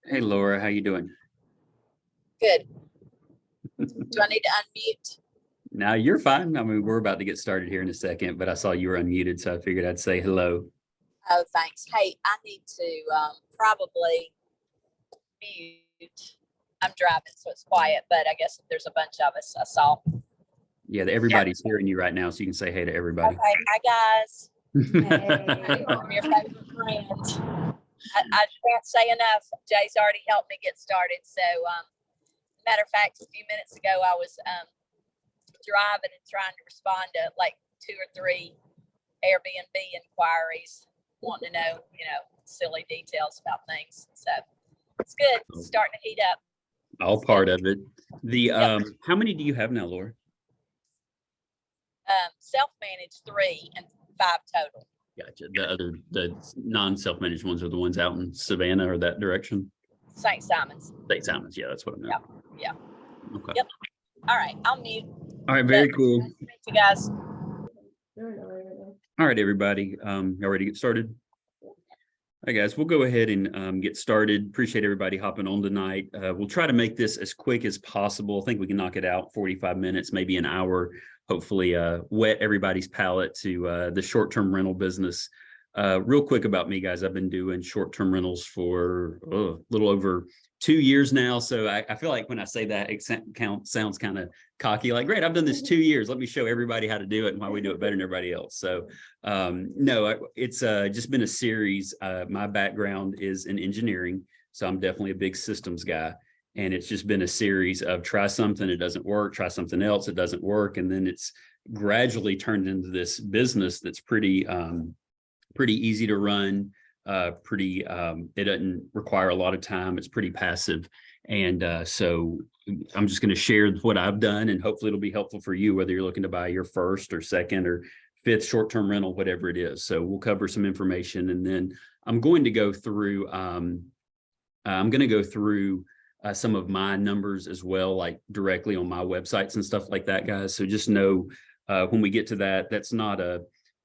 Hey, Laura, how you doing? Good. Do I need to unmute? Now you're fine. I mean, we're about to get started here in a second, but I saw you were unmuted, so I figured I'd say hello. Oh, thanks. Hey, I need to probably mute. I'm driving, so it's quiet, but I guess there's a bunch of us I saw. Yeah, everybody's hearing you right now, so you can say hey to everybody. Okay, hi guys. Hey. I'm your favorite friends. I can't say enough. Jay's already helped me get started. So, matter of fact, a few minutes ago, I was driving and trying to respond to like 2 or 3 Airbnb inquiries, wanting to know, silly details about things. So it's good. It's starting to heat up. All part of it. The how many do you have now, Laura? Self-managed 3 and 5 total. Gotcha. The non-self-managed ones are the ones out in Savannah or that direction? St. Simons. St. Simons, yeah, that's what I meant. Yeah. Okay. Yep. All right, I'll mute. All right, very cool. Nice to meet you guys. All right, everybody. Y'all ready to get started? All right, guys, we'll go ahead and get started. Appreciate everybody hopping on tonight. We'll try to make this as quick as possible. I think we can knock it out 45 minutes, maybe an hour. Hopefully whet everybody's palate to the short-term rental business. Real quick about me, guys. I've been doing short-term rentals for a little over 2 years now. So I feel like when I say that, it sounds kind of cocky, like, great, I've done this 2 years. Let me show everybody how to do it and why we do it better than everybody else. So no, it's just been a series. My background is in engineering, so I'm definitely a big systems guy. And it's just been a series of try something, it doesn't work, try something else, it doesn't work. And then it's gradually turned into this business that's pretty easy to run, it doesn't require a lot of time. It's pretty passive. And so I'm just going to share what I've done, and hopefully it'll be helpful for you, whether you're looking to buy your first or second or fifth short-term rental, whatever it is. So we'll cover some information, and then I'm going to go through, some of my numbers as well, like directly on my websites and stuff like that, guys. So just know when we get to that, that's not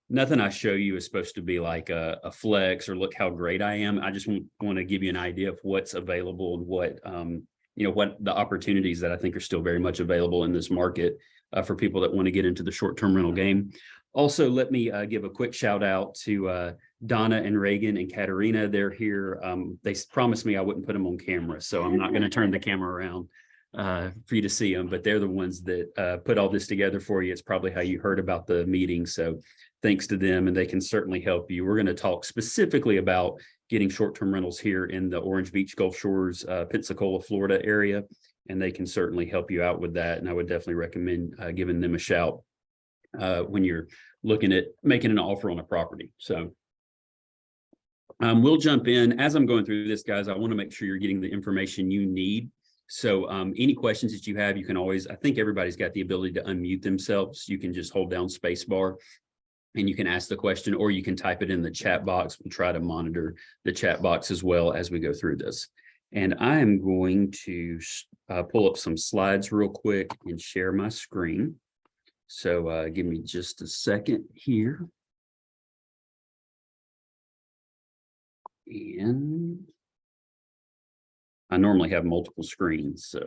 nothing I show you is supposed to be like a flex or look how great I am. I just want to give you an idea of what's available and what the opportunities that I think are still very much available in this market for people that want to get into the short-term rental game. Also, let me give a quick shout out to Donna and Reagan and Katerina. They're here. They promised me I wouldn't put them on camera, so I'm not going to turn the camera around for you to see them, but they're the ones that put all this together for you. It's probably how you heard about the meeting. So thanks to them, and they can certainly help you. We're going to talk specifically about getting short-term rentals here in the Orange Beach, Gulf Shores, Pensacola, Florida area, and they can certainly help you out with that. And I would definitely recommend giving them a shout when you're looking at making an offer on a property. So we'll jump in. As I'm going through this, guys, I want to make sure you're getting the information you need. So any questions that you have, you can always, I think everybody's got the ability to unmute themselves. You can just hold down space bar and you can ask the question, or you can type it in the chat box. We'll try to monitor the chat box as well as we go through this. And I am going to pull up some slides real quick and share my screen. So give me just a second here. And I normally have multiple screens, so.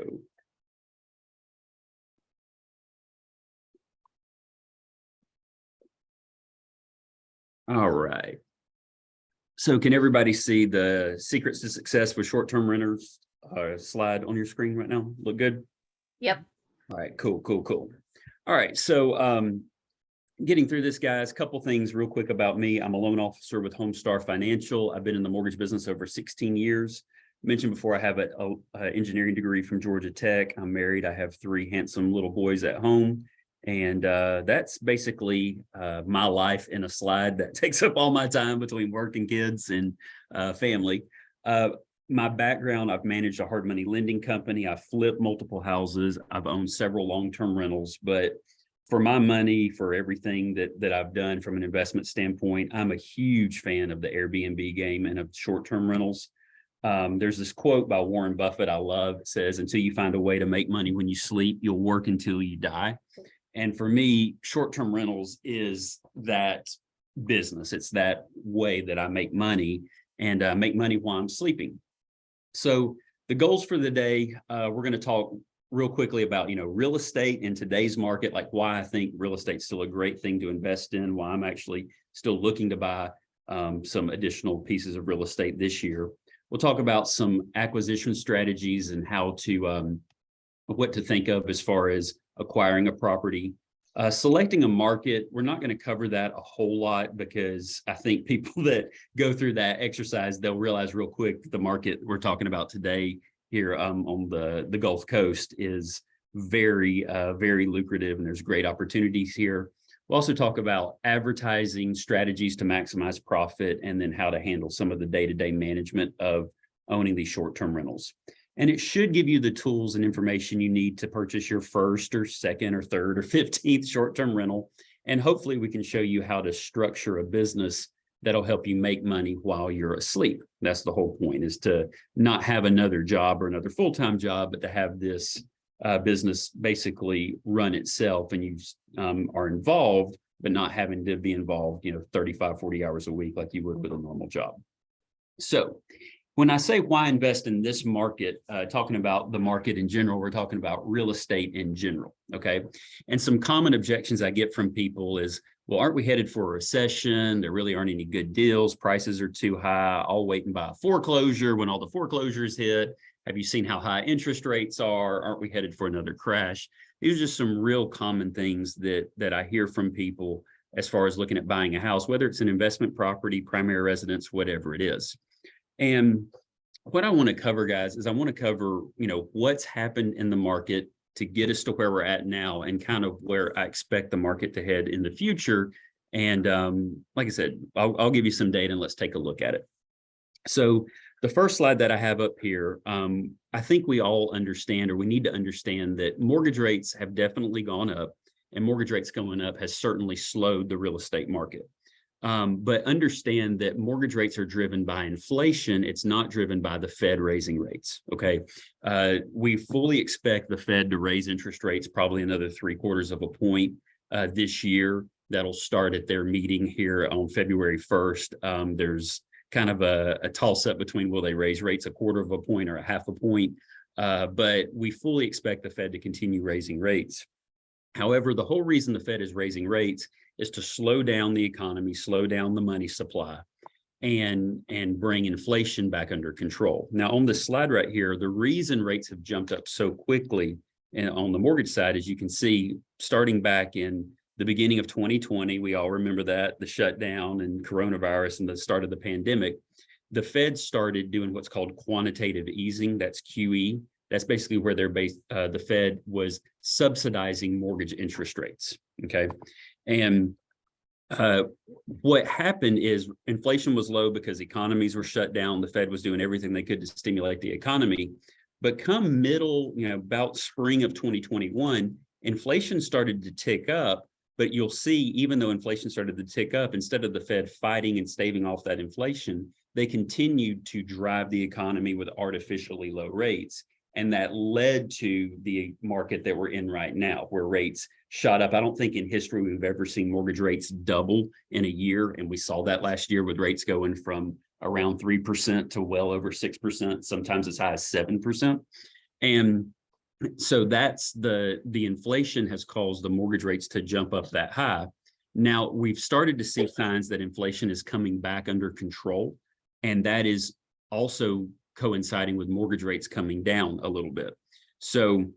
All right. So can everybody see the secrets to success with short-term renters slide on your screen right now? Look good? Yep. All right, cool. All right, so getting through this, guys, couple things real quick about me. I'm a loan officer with Homestar Financial. I've been in the mortgage business over 16 years. Mentioned before, I have an engineering degree from Georgia Tech. I'm married. I have 3 handsome little boys at home. And that's basically my life in a slide that takes up all my time between work and kids and family. My background, I've managed a hard money lending company. I've flipped multiple houses. I've owned several long-term rentals, but for my money, for everything that I've done from an investment standpoint, I'm a huge fan of the Airbnb game and of short-term rentals. There's this quote by Warren Buffett I love. It says, "Until you find a way to make money when you sleep, you'll work until you die." And for me, short-term rentals is that business. It's that way that I make money and make money while I'm sleeping. So the goals for the day, we're going to talk real quickly about, real estate in today's market, like why I think real estate is still a great thing to invest in, why I'm actually still looking to buy some additional pieces of real estate this year. We'll talk about some acquisition strategies and how to, what to think of as far as acquiring a property. Selecting a market, we're not going to cover that a whole lot because I think people that go through that exercise, they'll realize real quick the market we're talking about today here on the Gulf Coast is very, very lucrative, and there's great opportunities here. We'll also talk about advertising strategies to maximize profit, and then how to handle some of the day-to-day management of owning these short-term rentals. And it should give you the tools and information you need to purchase your first or second or third or 15th short-term rental. And hopefully we can show you how to structure a business that'll help you make money while you're asleep. That's the whole point, is to not have another job or another full-time job, but to have this business basically run itself, and you are involved, but not having to be involved, 35, 40 hours a week like you would with a normal job. So when I say why invest in this market, talking about the market in general, we're talking about real estate in general, okay? And some common objections I get from people is, well, aren't we headed for a recession? There really aren't any good deals. Prices are too high. I'll wait and buy a foreclosure when all the foreclosures hit. Have you seen how high interest rates are? Aren't we headed for another crash? These are just some real common things that I hear from people as far as looking at buying a house, whether it's an investment property, primary residence, whatever it is. And what I want to cover, guys, is I want to cover, what's happened in the market to get us to where we're at now, and kind of where I expect the market to head in the future. And like I said, I'll give you some data and let's take a look at it. So the first slide that I have up here, I think we all understand, or we need to understand, that mortgage rates have definitely gone up, and mortgage rates going up has certainly slowed the real estate market. But understand that mortgage rates are driven by inflation. It's not driven by the Fed raising rates, okay? We fully expect the Fed to raise interest rates probably another 3/4 of a point this year. That'll start at their meeting here on February 1st. There's kind of a toss-up between will they raise rates 1/4 of a point or 1/2 a point, but we fully expect the Fed to continue raising rates. However, the whole reason the Fed is raising rates is to slow down the economy, slow down the money supply, and bring inflation back under control. Now, on this slide right here, the reason rates have jumped up so quickly and on the mortgage side, as you can see, starting back in the beginning of 2020, we all remember that, the shutdown and coronavirus and the start of the pandemic, the Fed started doing what's called quantitative easing. That's QE. That's basically where they're based. The Fed was subsidizing mortgage interest rates. Okay. And what happened is inflation was low because economies were shut down. The Fed was doing everything they could to stimulate the economy. But come middle, about spring of 2021, inflation started to tick up. But you'll see, even though inflation started to tick up, instead of the Fed fighting and staving off that inflation, they continued to drive the economy with artificially low rates. And that led to the market that we're in right now, where rates shot up. I don't think in history we've ever seen mortgage rates double in a year. And we saw that last year with rates going from around 3% to well over 6%, sometimes as high as 7%. And so that's the inflation has caused the mortgage rates to jump up that high. Now we've started to see signs that inflation is coming back under control, and that is also coinciding with mortgage rates coming down a little bit. So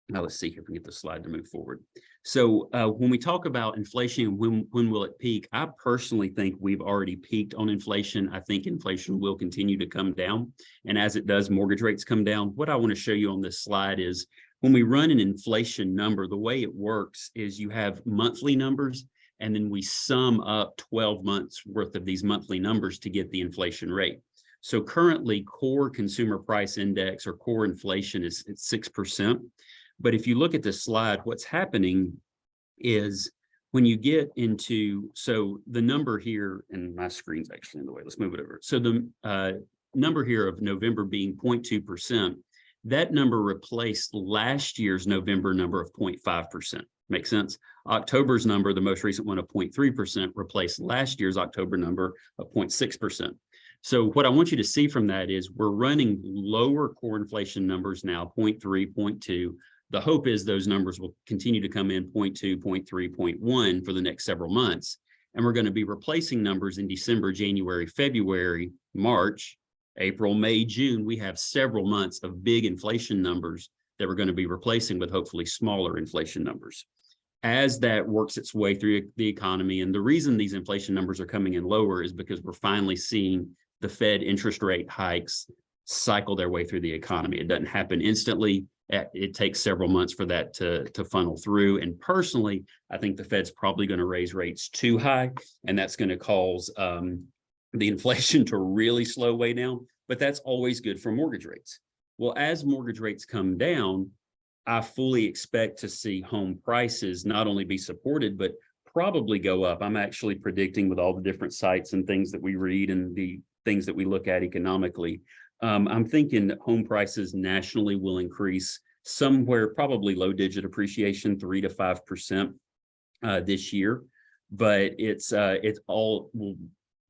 now let's see if we can get the slide to move forward. So when we talk about inflation, when will it peak? I personally think we've already peaked on inflation. I think inflation will continue to come down. And as it does, mortgage rates come down. What I want to show you on this slide is when we run an inflation number, the way it works is you have monthly numbers, and then we sum up 12 months worth of these monthly numbers to get the inflation rate. So currently, core consumer price index, or core inflation, is at 6%. But if you look at this slide, what's happening is when you get into, so the number here, and my screen's actually in the way, let's move it over. So the number here of November being 0.2%, that number replaced last year's November number of 0.5%. Makes sense? October's number, the most recent one of 0.3%, replaced last year's October number of 0.6%. So what I want you to see from that is we're running lower core inflation numbers now, 0.3, 0.2. The hope is those numbers will continue to come in 0.2, 0.3, 0.1 for the next several months. And we're going to be replacing numbers in December, January, February, March, April, May, June. We have several months of big inflation numbers that we're going to be replacing with hopefully smaller inflation numbers. As that works its way through the economy, and the reason these inflation numbers are coming in lower is because we're finally seeing the Fed interest rate hikes cycle their way through the economy. It doesn't happen instantly. It takes several months for that to funnel through. And personally, I think the Fed's probably going to raise rates too high, and that's going to cause the inflation to really slow way down. But that's always good for mortgage rates. Well, as mortgage rates come down, I fully expect to see home prices not only be supported, but probably go up. I'm actually predicting with all the different sites and things that we read and the things that we look at economically, I'm thinking that home prices nationally will increase somewhere, probably low digit appreciation, 3 to 5% this year. But it's all will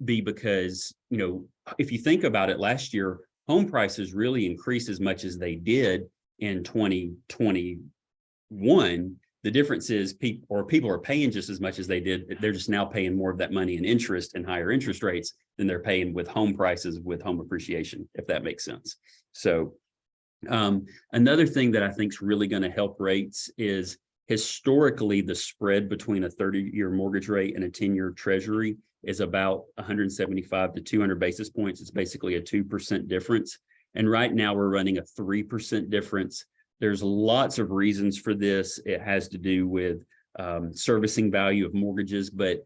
be because, you know, if you think about it, last year, home prices really increased as much as they did in 2021. The difference is people are paying just as much as they did. They're just now paying more of that money in interest and higher interest rates than they're paying with home prices with home appreciation, if that makes sense. So another thing that I think is really going to help rates is historically the spread between a 30-year mortgage rate and a 10-year treasury is about 175 to 200 basis points. It's basically a 2% difference. And right now we're running a 3% difference. There's lots of reasons for this. It has to do with servicing value of mortgages, but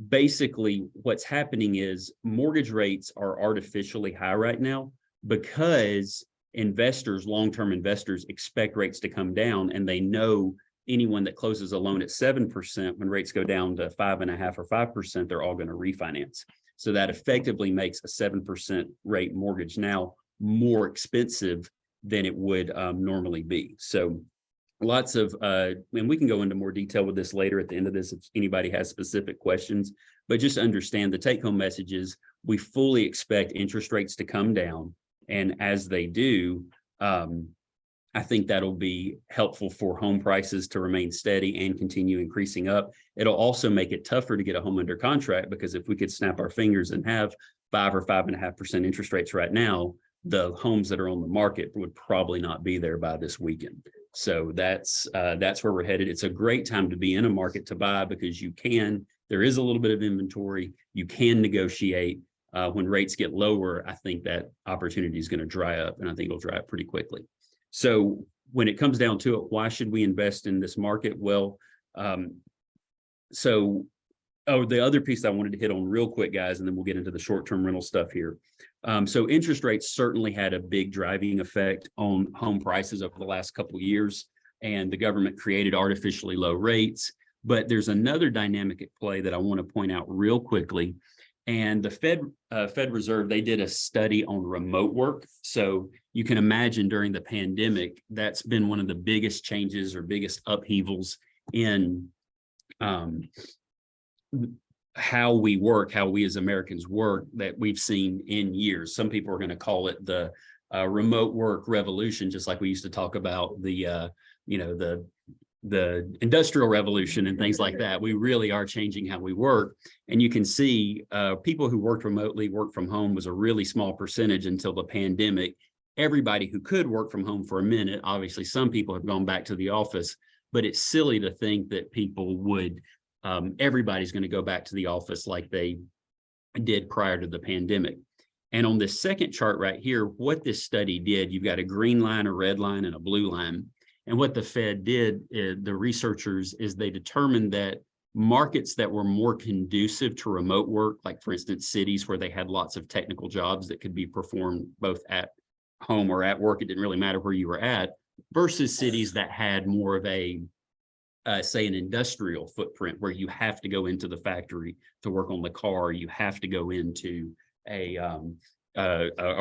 basically what's happening is mortgage rates are artificially high right now because investors, long-term investors, expect rates to come down, and they know anyone that closes a loan at 7%, when rates go down to 5.5 or 5%, they're all going to refinance. So that effectively makes a 7% rate mortgage now more expensive than it would normally be. So lots of, and we can go into more detail with this later at the end of this if anybody has specific questions, but just understand the take-home message is we fully expect interest rates to come down. And as they do, I think that'll be helpful for home prices to remain steady and continue increasing up. It'll also make it tougher to get a home under contract, because if we could snap our fingers and have 5 or 5.5% interest rates right now, the homes that are on the market would probably not be there by this weekend. So that's where we're headed. It's a great time to be in a market to buy because there is a little bit of inventory. You can negotiate. When rates get lower, I think that opportunity is going to dry up, and I think it'll dry up pretty quickly. So when it comes down to it, why should we invest in this market? Well, the other piece I wanted to hit on real quick, guys, and then we'll get into the short-term rental stuff here. So interest rates certainly had a big driving effect on home prices over the last couple of years, and the government created artificially low rates. But there's another dynamic at play that I want to point out real quickly. And the Fed Reserve, they did a study on remote work. So you can imagine during the pandemic, that's been one of the biggest changes or biggest upheavals in how we work, how we as Americans work that we've seen in years. Some people are going to call it the remote work revolution, just like we used to talk about the industrial revolution and things like that. We really are changing how we work. And you can see people who worked remotely, work from home was a really small percentage until the pandemic. Everybody who could work from home for a minute, obviously some people have gone back to the office, but it's silly to think that people would, everybody's going to go back to the office like they did prior to the pandemic. And on this second chart right here, what this study did, you've got a green line, a red line, and a blue line. And what the Fed did, the researchers, is they determined that markets that were more conducive to remote work, like for instance, cities where they had lots of technical jobs that could be performed both at home or at work, it didn't really matter where you were at, versus cities that had more of a say an industrial footprint where you have to go into the factory to work on the car, you have to go into a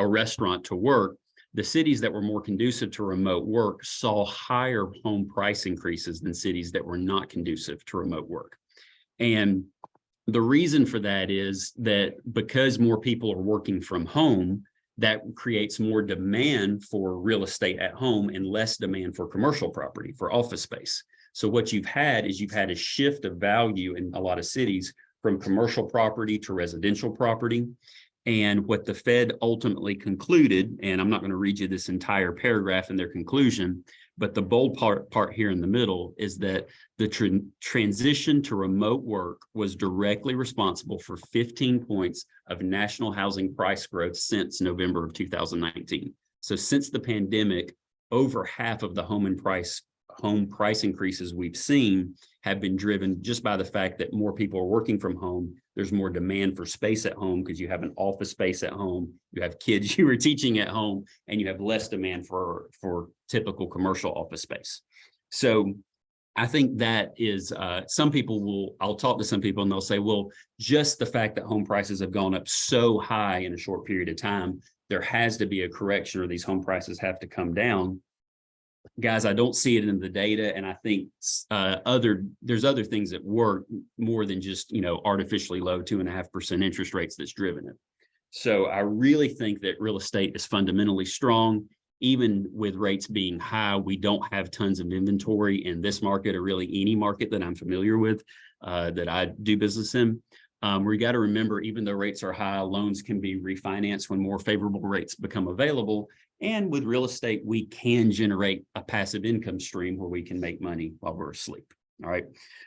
restaurant to work. The cities that were more conducive to remote work saw higher home price increases than cities that were not conducive to remote work. And the reason for that is that because more people are working from home, that creates more demand for real estate at home and less demand for commercial property, for office space. So what you've had is you've had a shift of value in a lot of cities from commercial property to residential property. And what the Fed ultimately concluded, and I'm not going to read you this entire paragraph in their conclusion, but the bold part here in the middle is that the transition to remote work was directly responsible for 15 points of national housing price growth since November of 2019. So since the pandemic, over half of the home price increases we've seen have been driven just by the fact that more people are working from home. There's more demand for space at home because you have an office space at home, you have kids you are teaching at home, and you have less demand for typical commercial office space. So I think that is, I'll talk to some people and they'll say, well, just the fact that home prices have gone up so high in a short period of time, there has to be a correction or these home prices have to come down. Guys, I don't see it in the data, and I think there's other things at work more than just artificially low 2.5% interest rates that's driven it. So I really think that real estate is fundamentally strong. Even with rates being high, we don't have tons of inventory in this market or really any market that I'm familiar with that I do business in. We got to remember, even though rates are high, loans can be refinanced when more favorable rates become available. And with real estate, we can generate a passive income stream where we can make money while we're asleep. All right.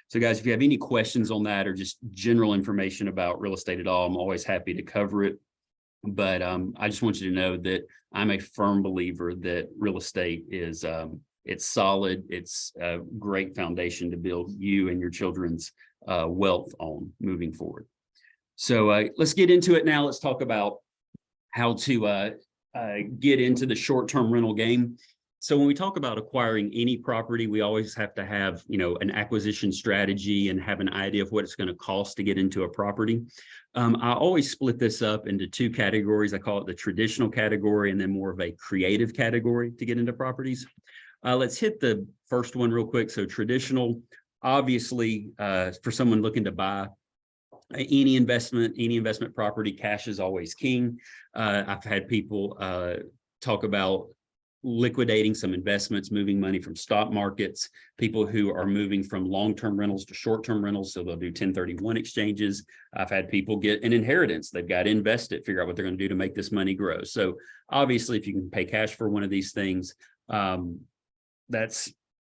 So guys, if you have any questions on that or just general information about real estate at all, I'm always happy to cover it. But I just want you to know that I'm a firm believer that real estate is it's solid. It's a great foundation to build you and your children's wealth on moving forward. So let's get into it now. Let's talk about how to get into the short-term rental game. So when we talk about acquiring any property, we always have to have, an acquisition strategy and have an idea of what it's going to cost to get into a property. I always split this up into two categories. I call it the traditional category and then more of a creative category to get into properties. Let's hit the first one real quick. So traditional, obviously, for someone looking to buy any investment property, cash is always king. I've had people talk about liquidating some investments, moving money from stock markets, people who are moving from long-term rentals to short-term rentals. So they'll do 1031 exchanges. I've had people get an inheritance. They've got to invest it, figure out what they're going to do to make this money grow. So obviously, if you can pay cash for one of these things,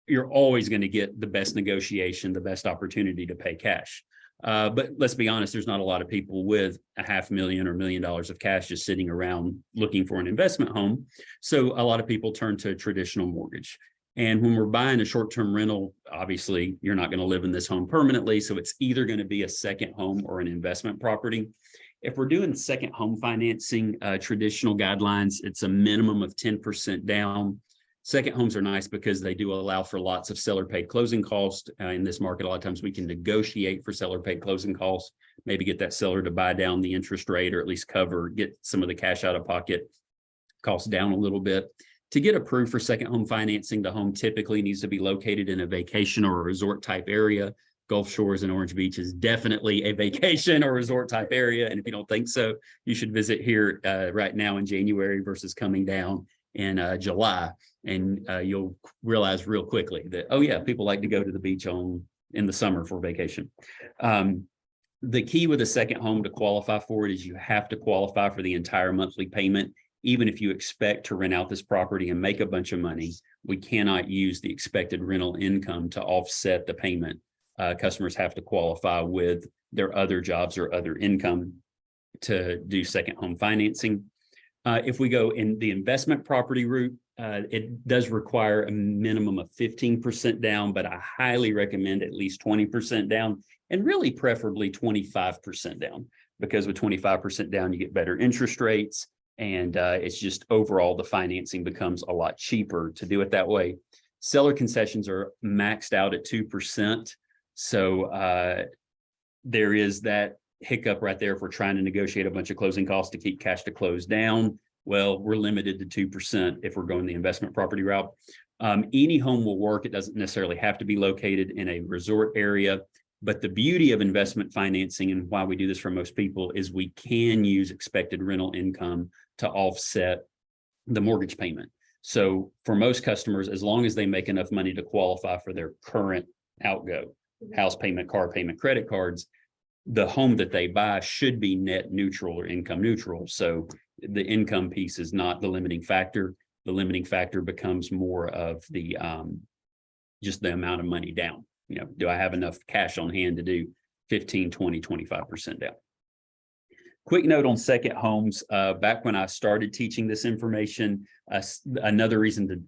you're always going to get the best negotiation, the best opportunity to pay cash. But let's be honest, there's not a lot of people with $500,000 or $1 million of cash just sitting around looking for an investment home. So a lot of people turn to traditional mortgage. And when we're buying a short-term rental, obviously you're not going to live in this home permanently. So it's either going to be a second home or an investment property. If we're doing second home financing, traditional guidelines, it's a minimum of 10% down. Second homes are nice because they do allow for lots of seller paid closing costs. In this market, a lot of times we can negotiate for seller paid closing costs, maybe get that seller to buy down the interest rate or at least get some of the cash out of pocket costs down a little bit. To get approved for second home financing, the home typically needs to be located in a vacation or a resort type area. Gulf Shores and Orange Beach is definitely a vacation or resort type area. And if you don't think so, you should visit here right now in January versus coming down in July. And you'll realize real quickly that, oh yeah, people like to go to the beach in the summer for vacation. The key with a second home to qualify for it is you have to qualify for the entire monthly payment. Even if you expect to rent out this property and make a bunch of money, we cannot use the expected rental income to offset the payment. Customers have to qualify with their other jobs or other income to do second home financing. If we go in the investment property route, it does require a minimum of 15% down, but I highly recommend at least 20% down and really preferably 25% down, because with 25% down, you get better interest rates and it's just overall the financing becomes a lot cheaper to do it that way. Seller concessions are maxed out at 2%. So there is that hiccup right there if we're trying to negotiate a bunch of closing costs to keep cash to close down. Well, we're limited to 2% if we're going the investment property route. Any home will work. It doesn't necessarily have to be located in a resort area. But the beauty of investment financing and why we do this for most people is we can use expected rental income to offset the mortgage payment. So for most customers, as long as they make enough money to qualify for their current outgo, house payment, car payment, credit cards, the home that they buy should be net neutral or income neutral. So the income piece is not the limiting factor. The limiting factor becomes more of the just the amount of money down. You know, do I have enough cash on hand to do 15, 20, 25% down? Quick note on second homes. Back when I started teaching this information, another reason to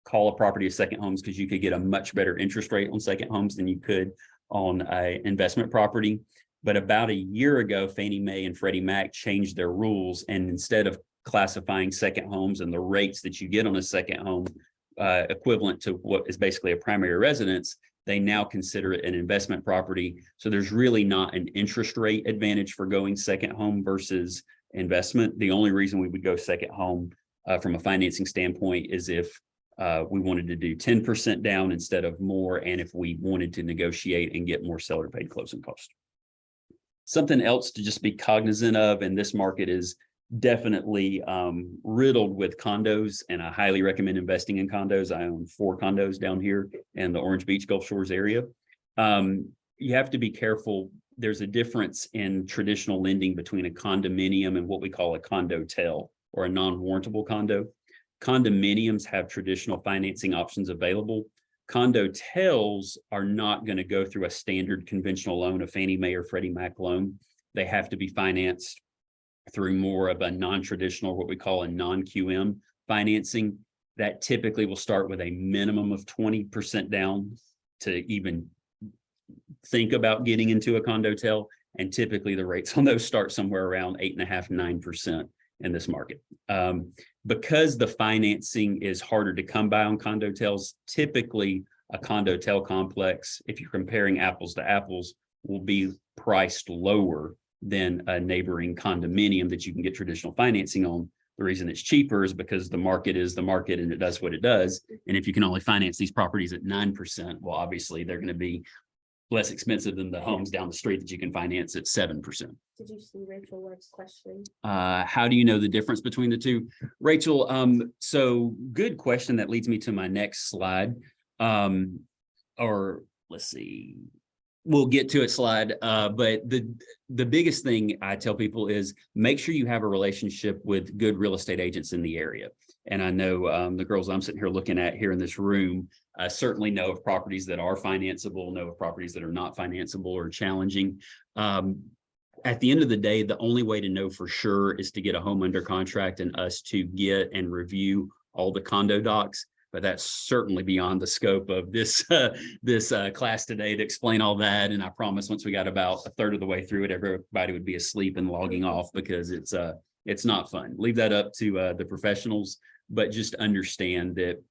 call a property a second home is because you could get a much better interest rate on second homes than you could on an investment property. But about a year ago, Fannie Mae and Freddie Mac changed their rules, and instead of classifying second homes and the rates that you get on a second home equivalent to what is basically a primary residence, they now consider it an investment property. So there's really not an interest rate advantage for going second home versus investment. The only reason we would go second home from a financing standpoint is if we wanted to do 10% down instead of more, and if we wanted to negotiate and get more seller paid closing costs. Something else to just be cognizant of, and this market is definitely riddled with condos, and I highly recommend investing in condos. I own 4 condos down here in the Orange Beach, Gulf Shores area. You have to be careful. There's a difference in traditional lending between a condominium and what we call a condotel, or a non-warrantable condo. Condominiums have traditional financing options available. Condotels are not going to go through a standard conventional loan, a Fannie Mae or Freddie Mac loan. They have to be financed through more of a non-traditional, what we call a non-QM financing. That typically will start with a minimum of 20% down to even think about getting into a condotel. And typically the rates on those start somewhere around 8.5%, 9% in this market. Because the financing is harder to come by on condotels, typically a condotel complex, if you're comparing apples to apples, will be priced lower than a neighboring condominium that you can get traditional financing on. The reason it's cheaper is because the market is the market and it does what it does. And if you can only finance these properties at 9%, well, obviously they're going to be less expensive than the homes down the street that you can finance at 7%. Did you see Rachel Ward's question? How do you know the difference between the two? Rachel, so good question. That leads me to my next slide. Or let's see, we'll get to it slide. But the biggest thing I tell people is make sure you have a relationship with good real estate agents in the area. And I know the girls I'm sitting here looking at here in this room certainly know of properties that are financeable, know of properties that are not financeable or challenging. At the end of the day, the only way to know for sure is to get a home under contract and us to get and review all the condo docs. But that's certainly beyond the scope of this class today to explain all that. And I promise once we got about a third of the way through it, everybody would be asleep and logging off, because it's not fun. Leave that up to the professionals, but just understand that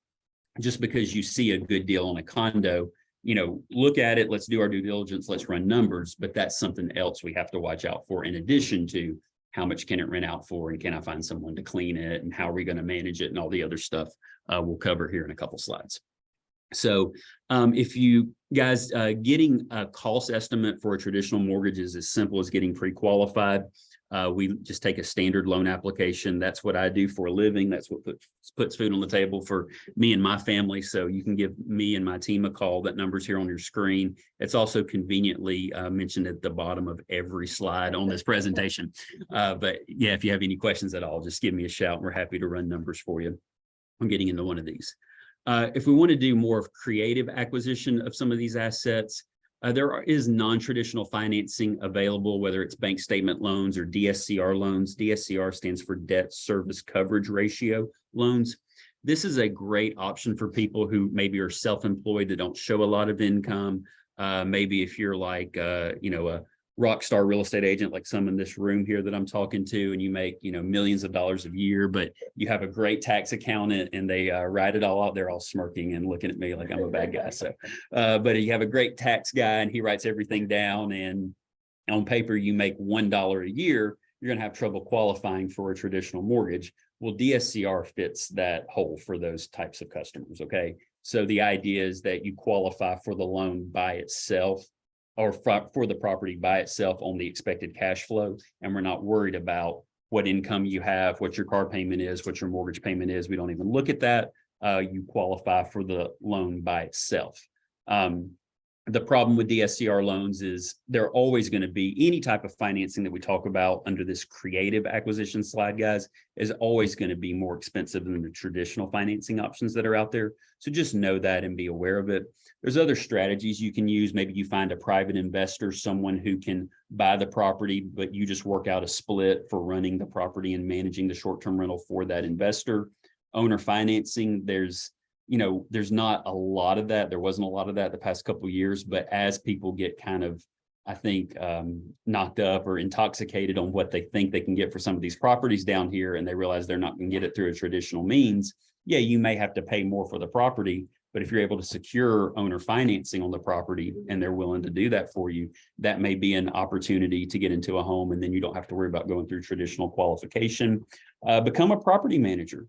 just because you see a good deal on a condo, you know, look at it, let's do our due diligence, let's run numbers, but that's something else we have to watch out for, in addition to how much can it rent out for, and can I find someone to clean it, and how are we going to manage it, and all the other stuff we'll cover here in a couple slides. So if you guys, getting a cost estimate for a traditional mortgage is as simple as getting pre-qualified. We just take a standard loan application. That's what I do for a living. That's what puts food on the table for me and my family. So you can give me and my team a call. That number's here on your screen. It's also conveniently mentioned at the bottom of every slide on this presentation. But yeah, if you have any questions at all, just give me a shout. We're happy to run numbers for you. I'm getting into one of these. If we want to do more of creative acquisition of some of these assets, there is non-traditional financing available, whether it's bank statement loans or DSCR loans. DSCR stands for debt service coverage ratio loans. This is a great option for people who maybe are self-employed that don't show a lot of income. Maybe if you're like, you know, rock star real estate agent like some in this room here that I'm talking to, and you make, millions of dollars a year, but you have a great tax accountant and they write it all out. They're all smirking and looking at me like I'm a bad guy. So, but you have a great tax guy and he writes everything down, and on paper you make $1 a year, you're going to have trouble qualifying for a traditional mortgage. Well, DSCR fits that hole for those types of customers. Okay. So the idea is that you qualify for the loan by itself, or for the property by itself on the expected cash flow. And we're not worried about what income you have, what your car payment is, what your mortgage payment is. We don't even look at that. You qualify for the loan by itself. The problem with DSCR loans is they're always going to be, any type of financing that we talk about under this creative acquisition slide, guys, is always going to be more expensive than the traditional financing options that are out there. So just know that and be aware of it. There's other strategies you can use. Maybe you find a private investor, someone who can buy the property, but you just work out a split for running the property and managing the short-term rental for that investor. Owner financing, there's not a lot of that. There wasn't a lot of that the past couple of years, but as people get kind of, I think, knocked up or intoxicated on what they think they can get for some of these properties down here, and they realize they're not going to get it through a traditional means, yeah, you may have to pay more for the property. But if you're able to secure owner financing on the property and they're willing to do that for you, that may be an opportunity to get into a home, and then you don't have to worry about going through traditional qualification. Become a property manager,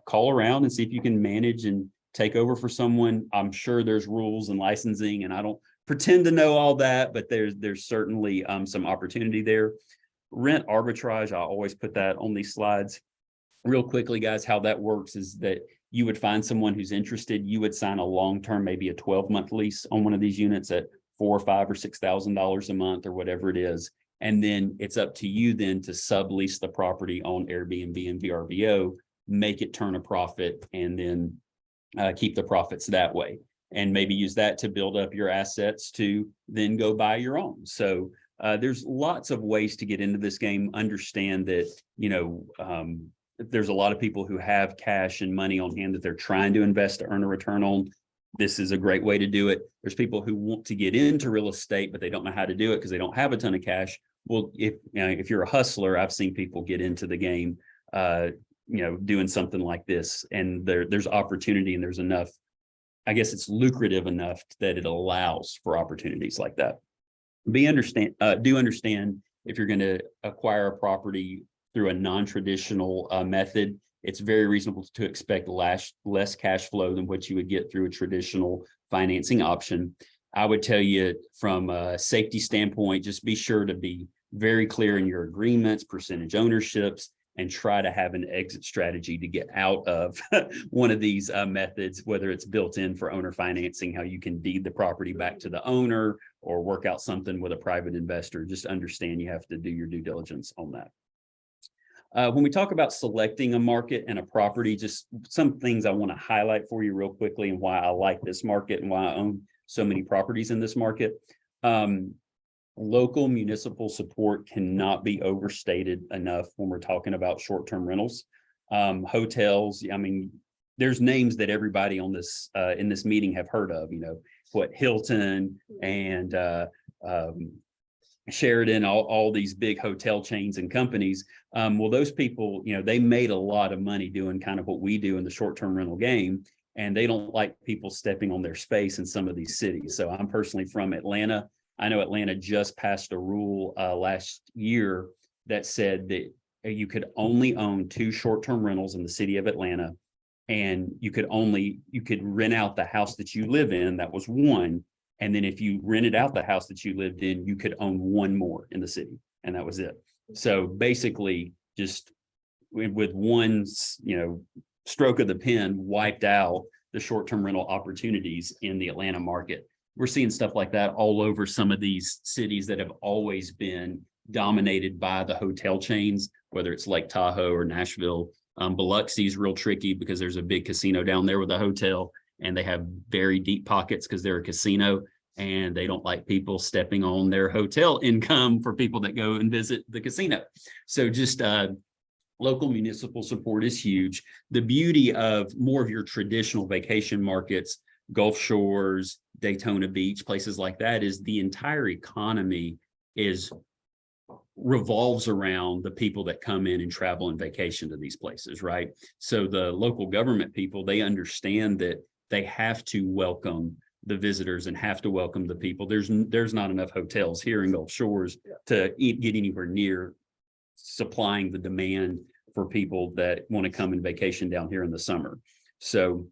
call around and see if you can manage and take over for someone. I'm sure there's rules and licensing, and I don't pretend to know all that, but there's certainly some opportunity there. Rent arbitrage, I always put that on these slides. Real quickly, guys, how that works is that you would find someone who's interested. You would sign a long-term, maybe a 12-month lease on one of these units at $4,000 or $5,000 or $6,000 a month or whatever it is. And then it's up to you then to sublease the property on Airbnb and VRBO, make it turn a profit, and then keep the profits that way. And maybe use that to build up your assets to then go buy your own. So there's lots of ways to get into this game. Understand that, there's a lot of people who have cash and money on hand that they're trying to invest to earn a return on. This is a great way to do it. There's people who want to get into real estate, but they don't know how to do it because they don't have a ton of cash. Well, if you're a hustler, I've seen people get into the game, doing something like this, and there's opportunity, and there's enough. I guess it's lucrative enough that it allows for opportunities like that. Do understand if you're going to acquire a property through a non-traditional method, it's very reasonable to expect less cash flow than what you would get through a traditional financing option. I would tell you from a safety standpoint, just be sure to be very clear in your agreements, percentage ownerships, and try to have an exit strategy to get out of one of these methods, whether it's built in for owner financing, how you can deed the property back to the owner or work out something with a private investor. Just understand you have to do your due diligence on that. When we talk about selecting a market and a property, just some things I want to highlight for you real quickly and why I like this market and why I own so many properties in this market. Local municipal support cannot be overstated enough when we're talking about short-term rentals. Hotels, I mean, there's names that everybody on this in this meeting have heard of, Hilton and Sheridan, all these big hotel chains and companies. Well, those people, they made a lot of money doing kind of what we do in the short-term rental game, and they don't like people stepping on their space in some of these cities. So I'm personally from Atlanta. I know Atlanta just passed a rule last year that said that you could only own 2 short-term rentals in the city of Atlanta, and you could rent out the house that you live in. That was one. And then if you rented out the house that you lived in, you could own 1 more in the city, and that was it. So basically, just with one, stroke of the pen, wiped out the short-term rental opportunities in the Atlanta market. We're seeing stuff like that all over some of these cities that have always been dominated by the hotel chains, whether it's Lake Tahoe or Nashville. Biloxi is real tricky because there's a big casino down there with a hotel, and they have very deep pockets because they're a casino, and they don't like people stepping on their hotel income for people that go and visit the casino. So just local municipal support is huge. The beauty of more of your traditional vacation markets, Gulf Shores, Daytona Beach, places like that, is the entire economy is revolves around the people that come in and travel and vacation to these places, right? So the local government people, they understand that they have to welcome the visitors and have to welcome the people. There's not enough hotels here in Gulf Shores to get anywhere near supplying the demand for people that want to come and vacation down here in the summer. So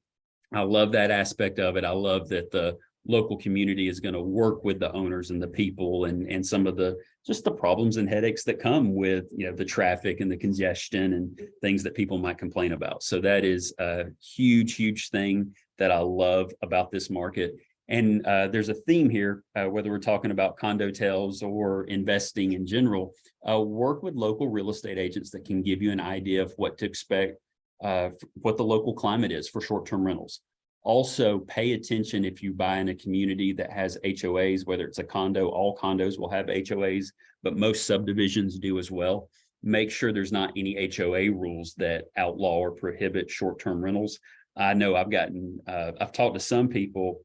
I love that aspect of it. I love that the local community is going to work with the owners and the people and some of the just the problems and headaches that come with, you know, the traffic and the congestion and things that people might complain about. So that is a huge thing that I love about this market. And there's a theme here, whether we're talking about condotels or investing in general, work with local real estate agents that can give you an idea of what to expect, what the local climate is for short-term rentals. Also, pay attention if you buy in a community that has HOAs, whether it's a condo, all condos will have HOAs, but most subdivisions do as well. Make sure there's not any HOA rules that outlaw or prohibit short-term rentals. I know I've talked to some people,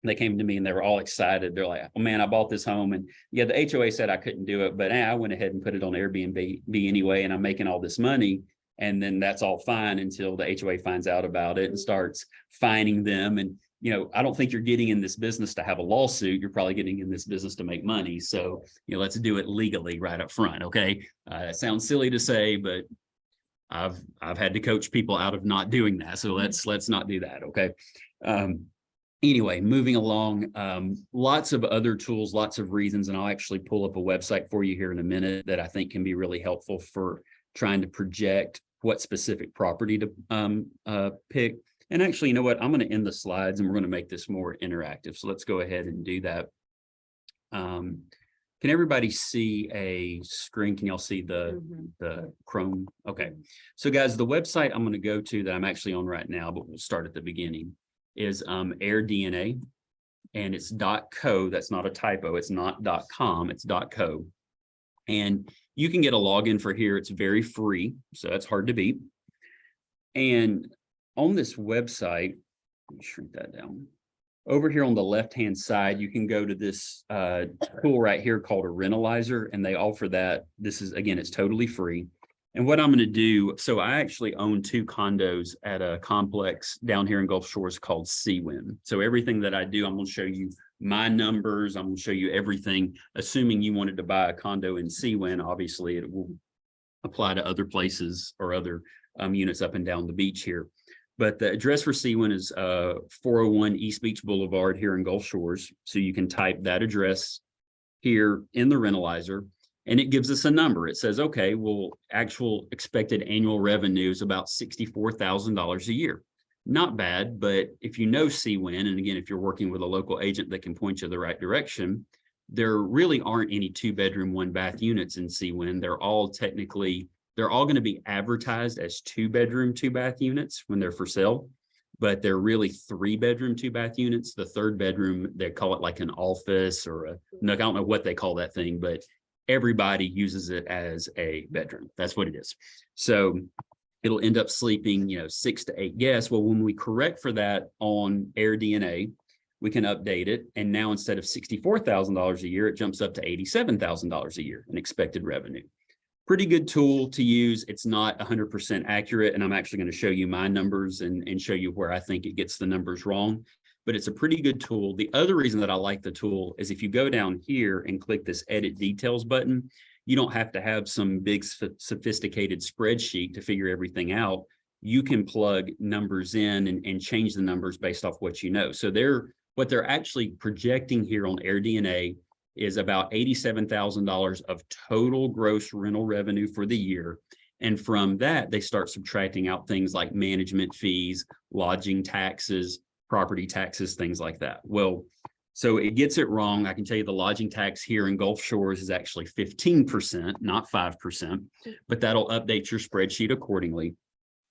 they came to me and they were all excited. They're like, oh man, I bought this home and yeah, the HOA said I couldn't do it, but I went ahead and put it on Airbnb anyway, and I'm making all this money. And then that's all fine until the HOA finds out about it and starts fining them. And, you know, I don't think you're getting in this business to have a lawsuit. You're probably getting in this business to make money. So, you know, let's do it legally right up front. Okay. It sounds silly to say, but I've had to coach people out of not doing that. So let's not do that. Okay. Anyway, moving along, lots of other tools, lots of reasons, and I'll actually pull up a website for you here in a minute that I think can be really helpful for trying to project what specific property to pick. And actually, you know what? I'm going to end the slides and we're going to make this more interactive. So let's go ahead and do that. Can everybody see a screen? Can y'all see the Chrome? Okay. So guys, the website I'm going to go to that I'm actually on right now, but we'll start at the beginning, is AirDNA, and it's .co. That's not a typo. It's not .com. It's .co. And you can get a login for here. It's very free, so that's hard to beat. And on this website, let me shrink that down. Over here on the left-hand side, you can go to this tool right here called a Rentalizer, and they offer that. This is, again, it's totally free. And what I'm going to do, so I actually own 2 condos at a complex down here in Gulf Shores called Seawin. So everything that I do, I'm going to show you my numbers. I'm going to show you everything. Assuming you wanted to buy a condo in Seawin, obviously it will apply to other places or other units up and down the beach here. But the address for Seawin is 401 East Beach Boulevard here in Gulf Shores. So you can type that address here in the Rentalizer, and it gives us a number. It says, okay, well, actual expected annual revenue is about $64,000 a year. Not bad, but if you know Seawin, and again, if you're working with a local agent that can point you the right direction, there really aren't any 2-bedroom, 1-bath units in Seawin. They're all going to be advertised as 2-bedroom, 2-bath units when they're for sale, but they're really 3-bedroom, 2-bath units. The 3rd bedroom, they call it like an office or I don't know what they call that thing, but everybody uses it as a bedroom. That's what it is. So it'll end up sleeping, 6 to 8 guests. Well, when we correct for that on AirDNA, we can update it. And now instead of $64,000 a year, it jumps up to $87,000 a year in expected revenue. Pretty good tool to use. It's not 100% accurate. And I'm actually going to show you my numbers and show you where I think it gets the numbers wrong. But it's a pretty good tool. The other reason that I like the tool is if you go down here and click this edit details button, you don't have to have some big sophisticated spreadsheet to figure everything out. You can plug numbers in and change the numbers based off what you know. So what they're actually projecting here on AirDNA is about $87,000 of total gross rental revenue for the year. And from that, they start subtracting out things like management fees, lodging taxes, property taxes, things like that. Well, so it gets it wrong. I can tell you the lodging tax here in Gulf Shores is actually 15%, not 5%, but that'll update your spreadsheet accordingly.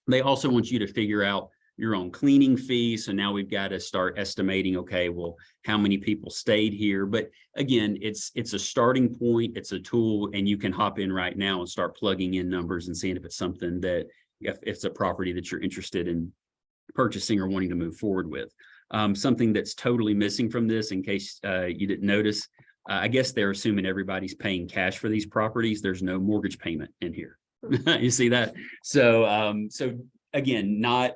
They also want you to figure out your own cleaning fee. So now we've got to start estimating, okay, well, how many people stayed here? But again, it's a starting point, it's a tool, and you can hop in right now and start plugging in numbers and seeing if it's something that, if it's a property that you're interested in purchasing or wanting to move forward with. Something that's totally missing from this, in case you didn't notice, I guess they're assuming everybody's paying cash for these properties. There's no mortgage payment in here. You see that? So, so again, not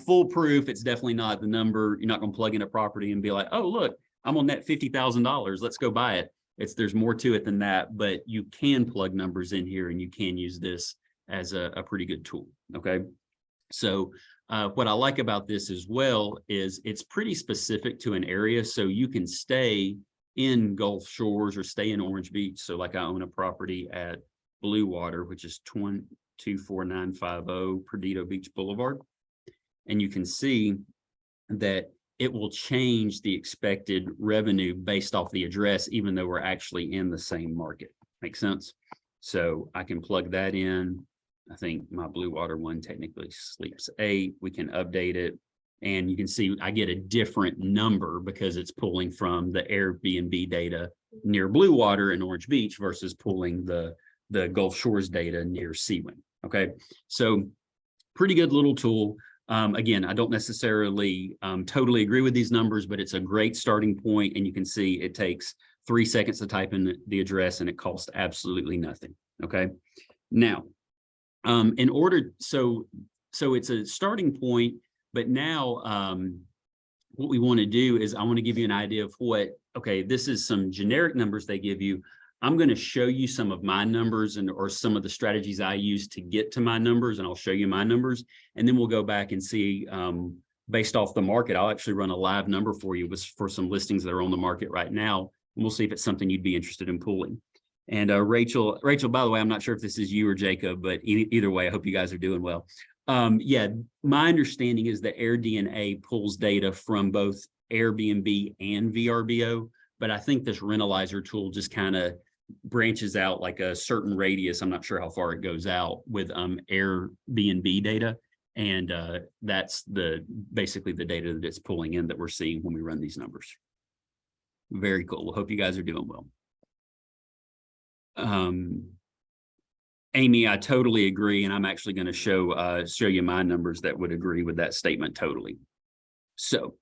foolproof. It's definitely not the number. You're not going to plug in a property and be like, oh, look, I'm on net $50,000. Let's go buy it. There's more to it than that, but you can plug numbers in here and you can use this as a pretty good tool. Okay. So what I like about this as well is it's pretty specific to an area. So you can stay in Gulf Shores or stay in Orange Beach. So like I own a property at Blue Water, which is 24950 Perdido Beach Boulevard. And you can see that it will change the expected revenue based off the address, even though we're actually in the same market. Makes sense? So I can plug that in. I think my Blue Water one technically sleeps 8. We can update it. And you can see I get a different number because it's pulling from the Airbnb data near Blue Water in Orange Beach versus pulling the Gulf Shores data near Seawing. Okay, so pretty good little tool. Again, I don't necessarily totally agree with these numbers, but it's a great starting point. And you can see it takes 3 seconds to type in the address and it costs absolutely nothing. Okay, now in order, so it's a starting point, but now what we want to do is I want to give you an idea of what, okay, this is some generic numbers they give you. I'm going to show you some of my numbers or some of the strategies I use to get to my numbers, and I'll show you my numbers. And then we'll go back and see, based off the market, I'll actually run a live number for you for some listings that are on the market right now. And we'll see if it's something you'd be interested in pulling. And Rachel, by the way, I'm not sure if this is you or Jacob, but either way, I hope you guys are doing well. Yeah, my understanding is that AirDNA pulls data from both Airbnb and VRBO, but I think this Rentalizer tool just kind of branches out like a certain radius. I'm not sure how far it goes out with Airbnb data. And that's basically the data that it's pulling in that we're seeing when we run these numbers. Very cool. Well, hope you guys are doing well. Amy, I totally agree. And I'm actually going to show you my numbers that would agree with that statement totally. So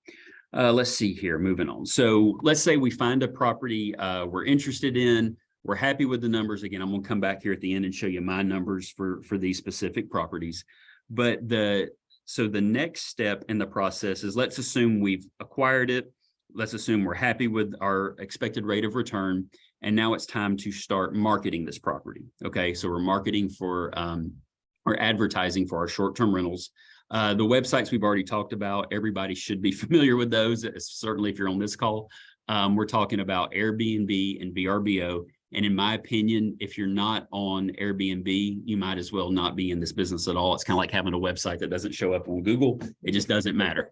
let's see here, moving on. So let's say we find a property we're interested in. We're happy with the numbers. Again, I'm going to come back here at the end and show you my numbers for these specific properties. But so the next step in the process is, let's assume we've acquired it. Let's assume we're happy with our expected rate of return. And now it's time to start marketing this property. Okay, so we're marketing for or advertising for our short-term rentals. The websites we've already talked about, everybody should be familiar with those, certainly if you're on this call. We're talking about Airbnb and VRBO. And in my opinion, if you're not on Airbnb, you might as well not be in this business at all. It's kind of like having a website that doesn't show up on Google. It just doesn't matter.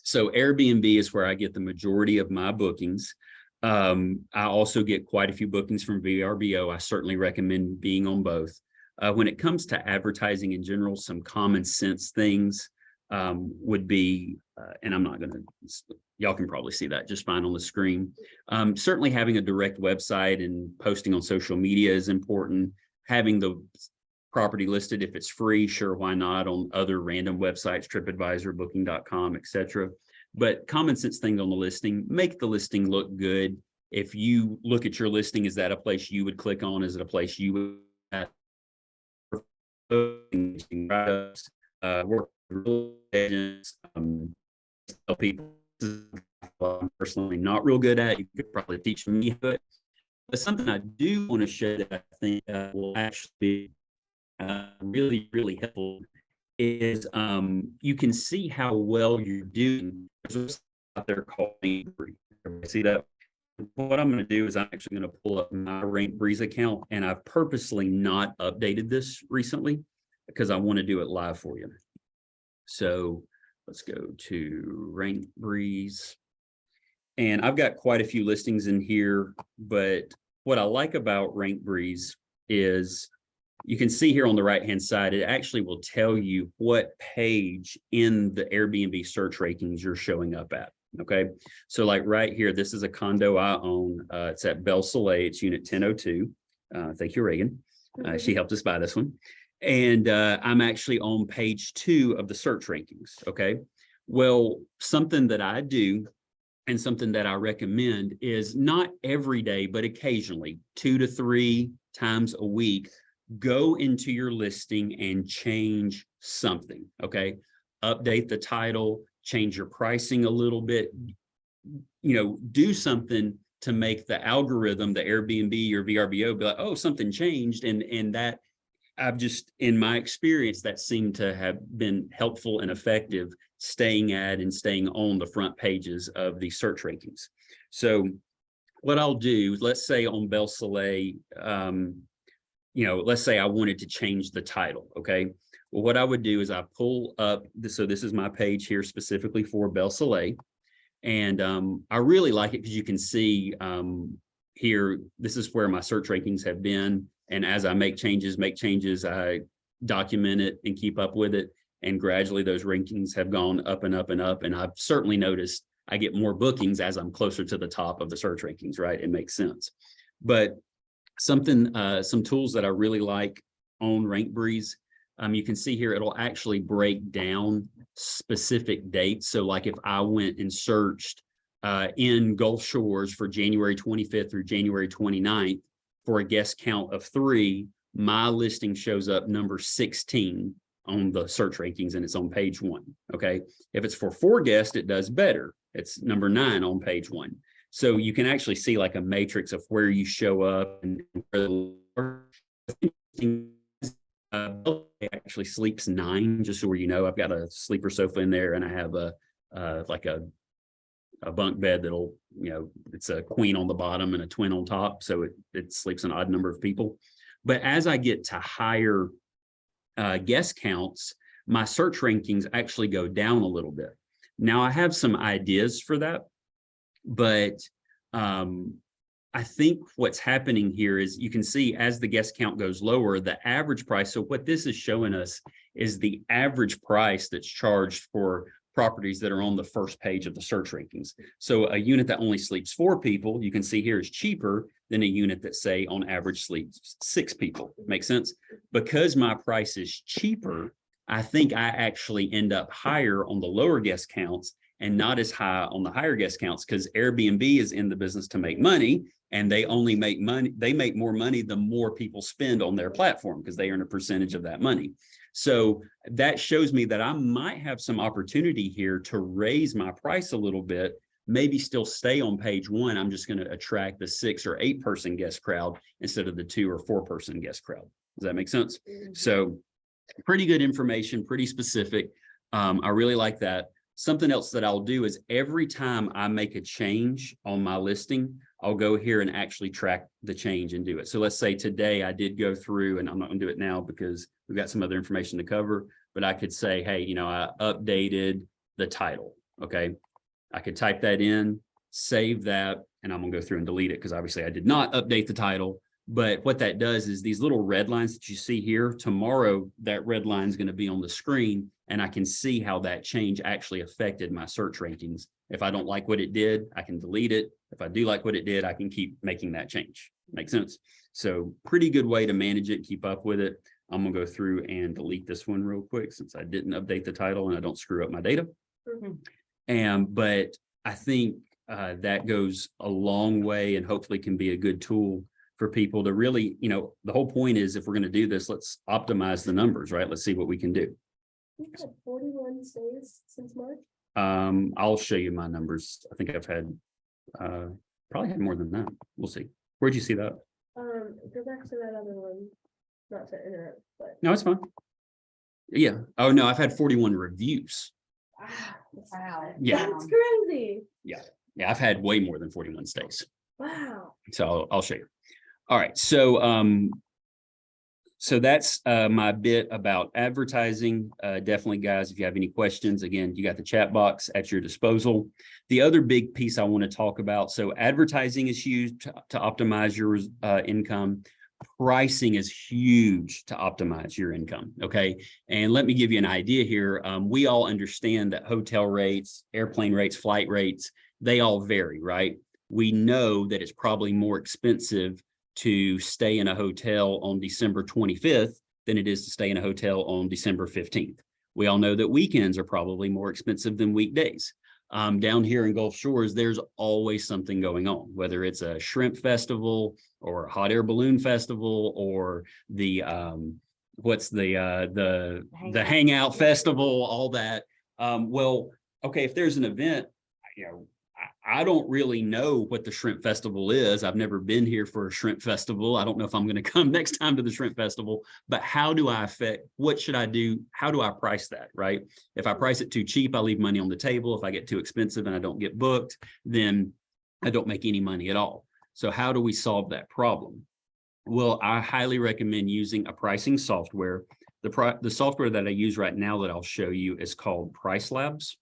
So Airbnb is where I get the majority of my bookings. I also get quite a few bookings from VRBO. I certainly recommend being on both. When it comes to advertising in general, some common sense things would be, and I'm not going to, y'all can probably see that just fine on the screen. Certainly having a direct website and posting on social media is important. Having the property listed, if it's free, sure, why not, on other random websites, TripAdvisor, Booking.com, etc. But common sense things on the listing, make the listing look good. If you look at your listing, is that a place you would click on? Is it a place you would work with real agents, tell people I'm personally not real good at. You could probably teach me, but something I do want to share that I think will actually be really, really helpful is you can see how well you're doing. There's out there called RankBreeze. See that? What I'm going to do is I'm actually going to pull up my RankBreeze account, and I've purposely not updated this recently because I want to do it live for you. So let's go to RankBreeze. And I've got quite a few listings in here, but what I like about RankBreeze is you can see here on the right-hand side, it actually will tell you what page in the Airbnb search rankings you're showing up at. Okay, so like right here, this is a condo I own. It's at Belle Soleil. It's unit 1002. Thank you, Reagan. She helped us buy this one. And I'm actually on page 2 of the search rankings. Okay, well, something that I do and something that I recommend is not every day, but occasionally 2 to 3 times a week, go into your listing and change something. Okay. Update the title, change your pricing a little bit, do something to make the algorithm, the Airbnb or VRBO be like, oh, something changed. And that I've just, in my experience, that seemed to have been helpful and effective staying on the front pages of the search rankings. So what I'll do, let's say on Belle Soleil, let's say I wanted to change the title. Okay. Well, what I would do is I pull up this. So this is my page here specifically for Belle Soleil. And I really like it because you can see here, this is where my search rankings have been. And as I make changes, I document it and keep up with it. And gradually those rankings have gone up and up and up. And I've certainly noticed I get more bookings as I'm closer to the top of the search rankings, right? It makes sense. But some tools that I really like on RankBreeze, you can see here, it'll actually break down specific dates. So like if I went and searched in Gulf Shores for January 25th through January 29th for a guest count of 3, my listing shows up number 16 on the search rankings and it's on page 1. Okay. If it's for 4 guests, it does better. It's number 9 on page 1. So you can actually see like a matrix of where you show up and where actually sleeps 9, just so you know. I've got a sleeper sofa in there and I have a bunk bed that'll, it's a queen on the bottom and a twin on top. So it sleeps an odd number of people. But as I get to higher guest counts, my search rankings actually go down a little bit. Now I have some ideas for that, but I think what's happening here is you can see as the guest count goes lower, the average price. So what this is showing us is the average price that's charged for properties that are on the first page of the search rankings. So a unit that only sleeps 4 people, you can see here, is cheaper than a unit that, say, on average sleeps 6 people. Makes sense? Because my price is cheaper, I think I actually end up higher on the lower guest counts and not as high on the higher guest counts, because Airbnb is in the business to make money, and they only make money. They make more money the more people spend on their platform because they earn a percentage of that money. So that shows me that I might have some opportunity here to raise my price a little bit, maybe still stay on page 1. I'm just going to attract the 6 or 8 person guest crowd instead of the 2 or 4 person guest crowd. Does that make sense? Mm-hmm. So pretty good information, pretty specific. I really like that. Something else that I'll do is every time I make a change on my listing, I'll go here and actually track the change and do it. So let's say today I did go through, and I'm not going to do it now because we've got some other information to cover, but I could say, hey, I updated the title. Okay. I could type that in, save that, and I'm going to go through and delete it because obviously I did not update the title. But what that does is these little red lines that you see here, tomorrow, that red line is going to be on the screen, and I can see how that change actually affected my search rankings. If I don't like what it did, I can delete it. If I do like what it did, I can keep making that change. Make sense? So pretty good way to manage it, keep up with it. I'm going to go through and delete this one real quick since I didn't update the title and I don't screw up my data. Mm-hmm. But I think that goes a long way and hopefully can be a good tool for people to really, the whole point is if we're going to do this, let's optimize the numbers, right? Let's see what we can do. You've had 41 stays since March? I'll show you my numbers. I think I've had, probably had more than that. We'll see. Where'd you see that? Go back to that other one, not to interrupt, but. No, it's fine. Yeah. Oh, no, I've had 41 reviews. Wow. Yeah. That's crazy. Yeah. Yeah. I've had way more than 41 stays. Wow. So I'll show you. All right. So, so that's my bit about advertising. Definitely, guys, if you have any questions, again, you got the chat box at your disposal. The other big piece I want to talk about, so advertising is huge to optimize your income. Pricing is huge to optimize your income, okay? And let me give you an idea here. We all understand that hotel rates, airplane rates, flight rates, they all vary, right? We know that it's probably more expensive to stay in a hotel on December 25th than it is to stay in a hotel on December 15th. We all know that weekends are probably more expensive than weekdays. Down here in Gulf Shores, there's always something going on, whether it's a shrimp festival or a hot air balloon festival or the the hangout festival, all that. Well, okay, if there's an event, you know, I don't really know what the shrimp festival is. I've never been here for a shrimp festival. I don't know if I'm going to come next time to the shrimp festival, but how do I affect, what should I do? How do I price that, right? If I price it too cheap, I leave money on the table. If I get too expensive and I don't get booked, then I don't make any money at all. So how do we solve that problem? Well, I highly recommend using a pricing software. The software that I use right now that I'll show you is called Price Labs.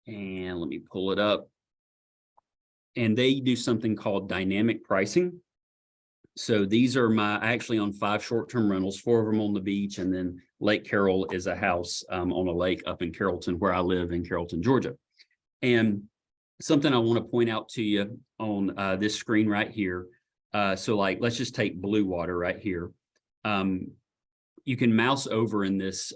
And let me pull it up. And they do something called dynamic pricing. So these are I actually own 5 short-term rentals, 4 of them on the beach, and then Lake Carroll is a house on a lake up in Carrollton, where I live in Carrollton, Georgia. And something I want to point out to you on this screen right here. So like, let's just take Blue Water right here. You can mouse over in this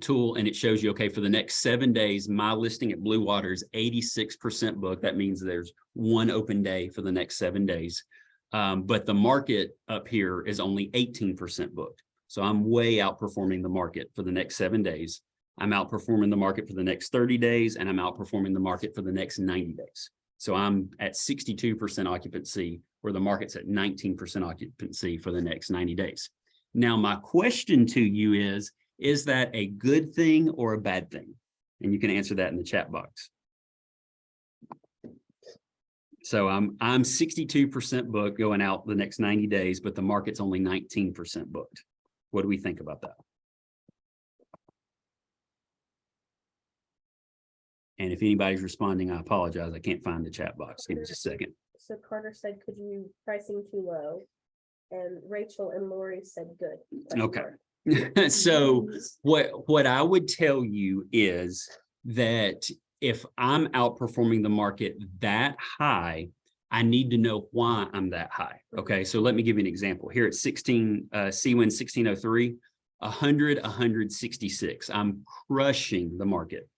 tool and it shows you, okay, for the next 7 days, my listing at Blue Water is 86% booked. That means there's 1 open day for the next 7 days. But the market up here is only 18% booked. So I'm way outperforming the market for the next 7 days. I'm outperforming the market for the next 30 days, and I'm outperforming the market for the next 90 days. So I'm at 62% occupancy, where the market's at 19% occupancy for the next 90 days. Now, my question to you is that a good thing or a bad thing? And you can answer that in the chat box. So I'm 62% booked going out the next 90 days, but the market's only 19% booked. What do we think about that? And if anybody's responding, I apologize. I can't find the chat box. Give me just a second. So Carter said, could you pricing too low? And Rachel and Lori said good. Okay. So what I would tell you is that if I'm outperforming the market that high, I need to know why I'm that high. Okay. So let me give you an example. Here at CWIN 1603, 166. I'm crushing the market.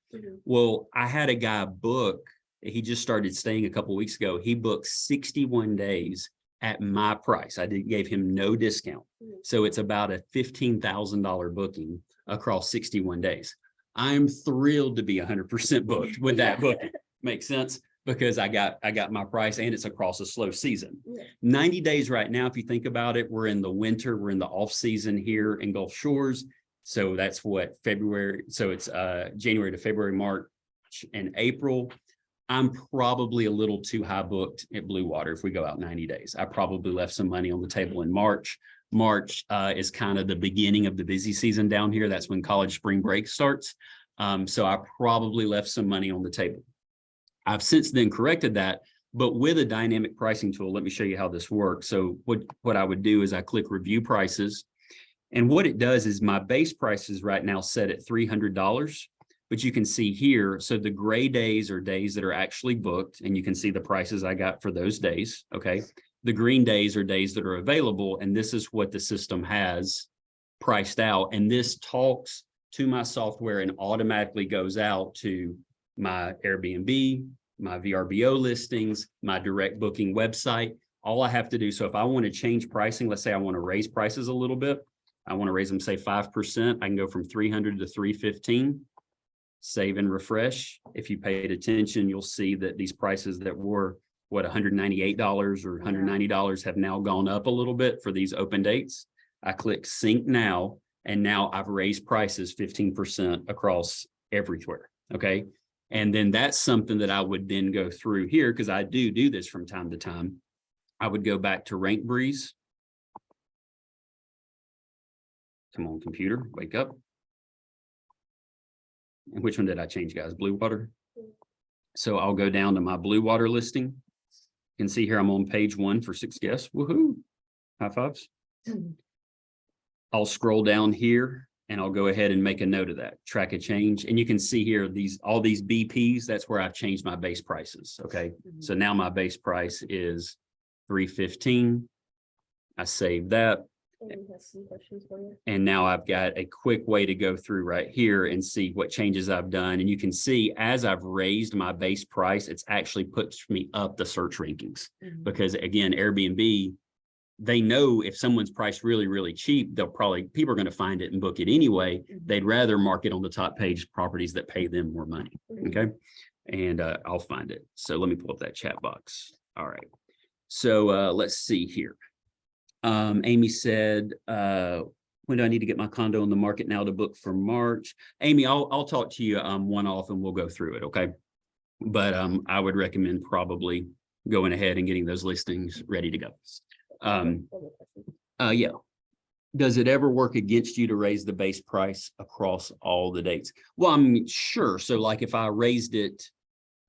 Well, I had a guy book, he just started staying a couple of weeks ago. He booked 61 days at my price. I gave him no discount. So it's about a $15,000 booking across 61 days. I'm thrilled to be 100% booked with that booking. Makes sense? Because I got my price, and it's across a slow season. 90 days right now, if you think about it, we're in the winter, we're in the off season here in Gulf Shores. So that's what February. So it's January to February, March, and April. I'm probably a little too high booked at Blue Water if we go out 90 days. I probably left some money on the table in March. March is kind of the beginning of the busy season down here. That's when college spring break starts. So I probably left some money on the table. I've since then corrected that, but with a dynamic pricing tool, let me show you how this works. So what I would do is I click review prices. And what it does is my base price is right now set at $300, but you can see here, so the gray days are days that are actually booked, and you can see the prices I got for those days, okay? The green days are days that are available, and this is what the system has priced out, and this talks to my software and automatically goes out to my Airbnb, my VRBO listings, my direct booking website. All I have to do, so if I want to change pricing, let's say I want to raise prices a little bit, I want to raise them, say 5%. I can go from 300 to 315, save and refresh. If you paid attention, you'll see that these prices that were what, $198 or $190 have now gone up a little bit for these open dates. I click sync now, and now I've raised prices 15% across everywhere. Okay. And then that's something that I would then go through here, because I do this from time to time. I would go back to RankBreeze. Come on, computer, wake up. And which one did I change, guys? Blue Water. So I'll go down to my Blue Water listing. You can see here I'm on page 1 for 6 guests. Woohoo! High fives. I'll scroll down here and I'll go ahead and make a note of that. Track a change. And you can see here all these BPs, that's where I've changed my base prices. Okay. So now my base price is $315. I save that. Amy has some questions for you. And now I've got a quick way to go through right here and see what changes I've done. And you can see as I've raised my base price, it's actually puts me up the search rankings. Because again, Airbnb, they know if someone's priced really, really cheap, people are going to find it and book it anyway. They'd rather mark it on the top page properties that pay them more money. Okay. And I'll find it. So let me pull up that chat box. All right. So let's see here. Amy said, when do I need to get my condo on the market now to book for March? Amy, I'll talk to you one off and we'll go through it. Okay. But I would recommend probably going ahead and getting those listings ready to go. Yeah. Does it ever work against you to raise the base price across all the dates? Well, I'm sure. So like if I raised it,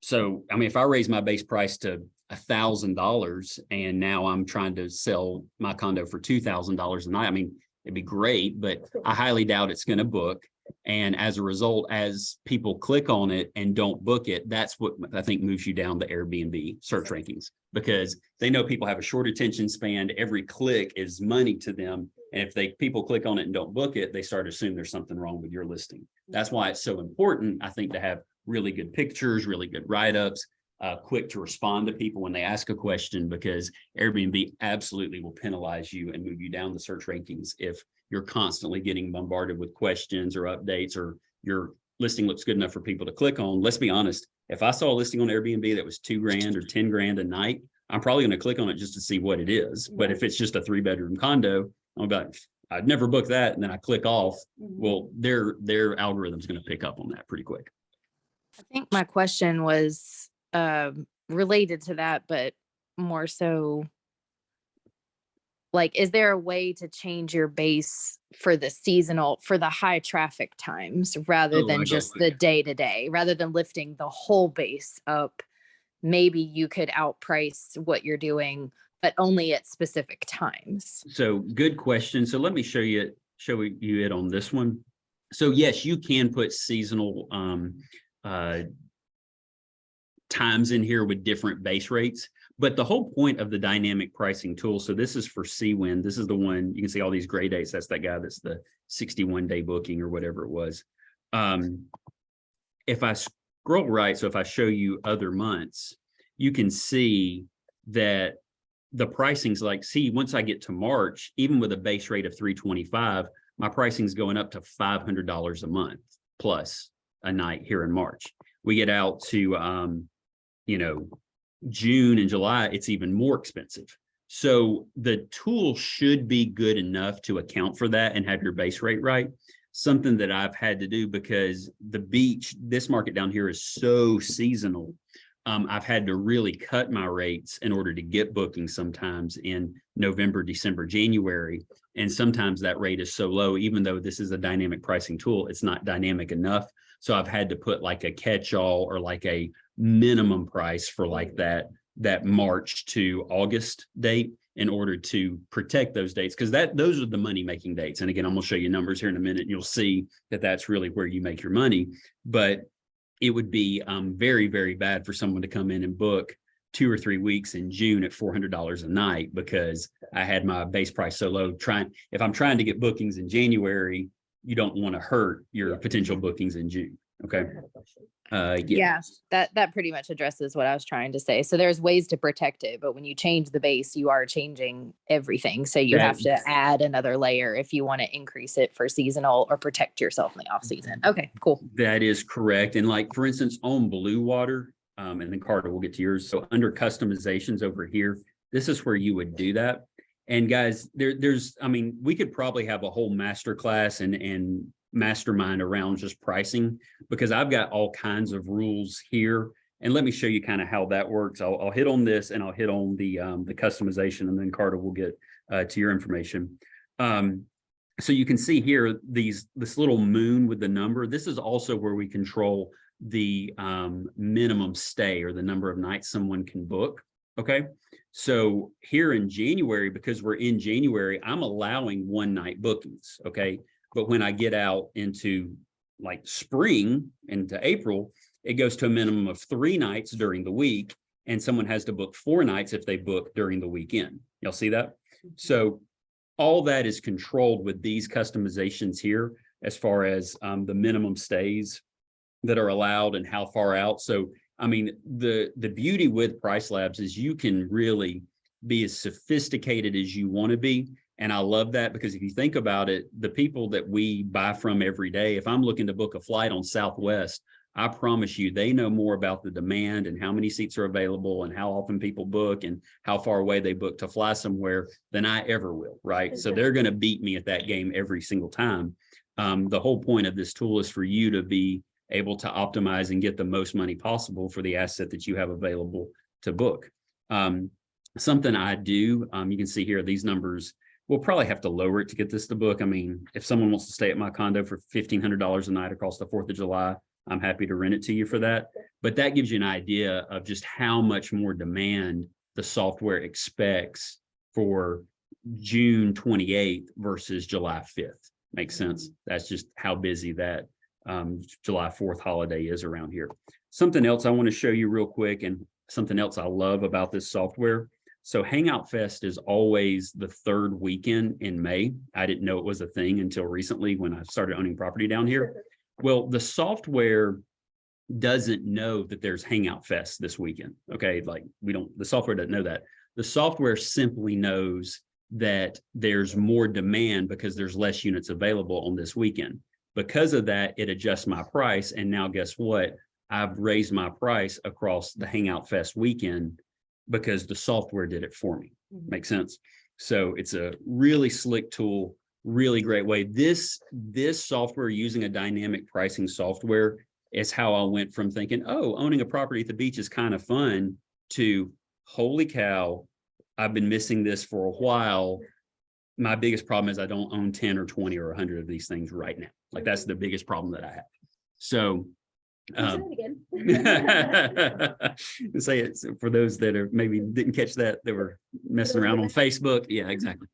if I raise my base price to $1,000 and now I'm trying to sell my condo for $2,000 a night, I mean, it'd be great, but I highly doubt it's going to book. And as a result, as people click on it and don't book it, that's what I think moves you down the Airbnb search rankings, because they know people have a short attention span. Every click is money to them. And if people click on it and don't book it, they start to assume there's something wrong with your listing. That's why it's so important, I think, to have really good pictures, really good write-ups, quick to respond to people when they ask a question, because Airbnb absolutely will penalize you and move you down the search rankings if you're constantly getting bombarded with questions or updates, or your listing looks good enough for people to click on. Let's be honest, if I saw a listing on Airbnb that was $2,000 or $10,000 a night, I'm probably going to click on it just to see what it is. But if it's just a 3-bedroom condo, I'm like, I'd never book that. And then I click off. Well, their algorithm's going to pick up on that pretty quick. I think my question was related to that, but more so like, is there a way to change your base for the high traffic times rather than just the day to day, rather than lifting the whole base up? Maybe you could outprice what you're doing, but only at specific times. So good question. So let me show you it on this one. So yes, you can put seasonal times in here with different base rates, but the whole point of the dynamic pricing tool, so this is for Seawind. This is the one, you can see all these gray dates. That's that guy that's the 61-day booking or whatever it was. If I scroll right, so if I show you other months, you can see that the pricing's like, once I get to March, even with a base rate of $325, my pricing's going up to $500 a month plus a night here in March. We get out to, June and July, it's even more expensive. So the tool should be good enough to account for that and have your base rate right. Something that I've had to do because the beach, this market down here is so seasonal. I've had to really cut my rates in order to get bookings sometimes in November, December, January. And sometimes that rate is so low, even though this is a dynamic pricing tool, it's not dynamic enough. So I've had to put like a catch-all or like a minimum price for like that March to August date in order to protect those dates, because those are the money-making dates. And again, I'm going to show you numbers here in a minute, and you'll see that that's really where you make your money. But it would be very, very bad for someone to come in and book 2 or 3 weeks in June at $400 a night because I had my base price so low. If I'm trying to get bookings in January, you don't want to hurt your potential bookings in June. Okay. Yeah, that pretty much addresses what I was trying to say. So there's ways to protect it, but when you change the base, you are changing everything. So you have to add another layer if you want to increase it for seasonal or protect yourself in the off season. Okay, cool. That is correct. And like, for instance, on Blue Water, and then Carter, we'll get to yours. So under customizations over here, this is where you would do that. And guys, we could probably have a whole masterclass and mastermind around just pricing, because I've got all kinds of rules here. And let me show you kind of how that works. I'll hit on this and I'll hit on the customization, and then Carter will get to your information. So you can see here, this little moon with the number. This is also where we control the minimum stay or the number of nights someone can book. Okay. So here in January, because we're in January, I'm allowing 1-night bookings. Okay. But when I get out into like spring into April, it goes to a minimum of 3 nights during the week. And someone has to book 4 nights if they book during the weekend. Y'all see that? So all that is controlled with these customizations here as far as the minimum stays that are allowed and how far out. So, I mean, the beauty with Price Labs is you can really be as sophisticated as you want to be. And I love that, because if you think about it, the people that we buy from every day, if I'm looking to book a flight on Southwest, I promise you, they know more about the demand and how many seats are available and how often people book and how far away they book to fly somewhere than I ever will, right? So they're going to beat me at that game every single time. The whole point of this tool is for you to be able to optimize and get the most money possible for the asset that you have available to book. Something I do, you can see here, these numbers, we'll probably have to lower it to get this to book. I mean, if someone wants to stay at my condo for $1,500 a night across the 4th of July, I'm happy to rent it to you for that. But that gives you an idea of just how much more demand the software expects for June 28th versus July 5th. Makes sense. That's just how busy that July 4th holiday is around here. Something else I want to show you real quick, and something else I love about this software. So Hangout Fest is always the 3rd weekend in May. I didn't know it was a thing until recently when I started owning property down here. Well, the software doesn't know that there's Hangout Fest this weekend. Okay, like the software doesn't know that. The software simply knows that there's more demand because there's less units available on this weekend. Because of that, it adjusts my price. And now guess what? I've raised my price across the Hangout Fest weekend because the software did it for me. Makes sense? So it's a really slick tool. Really great way. This software, using a dynamic pricing software, is how I went from thinking, oh, owning a property at the beach is kind of fun, to holy cow, I've been missing this for a while. My biggest problem is I don't own 10 or 20 or 100 of these things right now. Like, that's the biggest problem that I have. So say it for those that are maybe didn't catch that, they were messing around on Facebook. Yeah, exactly.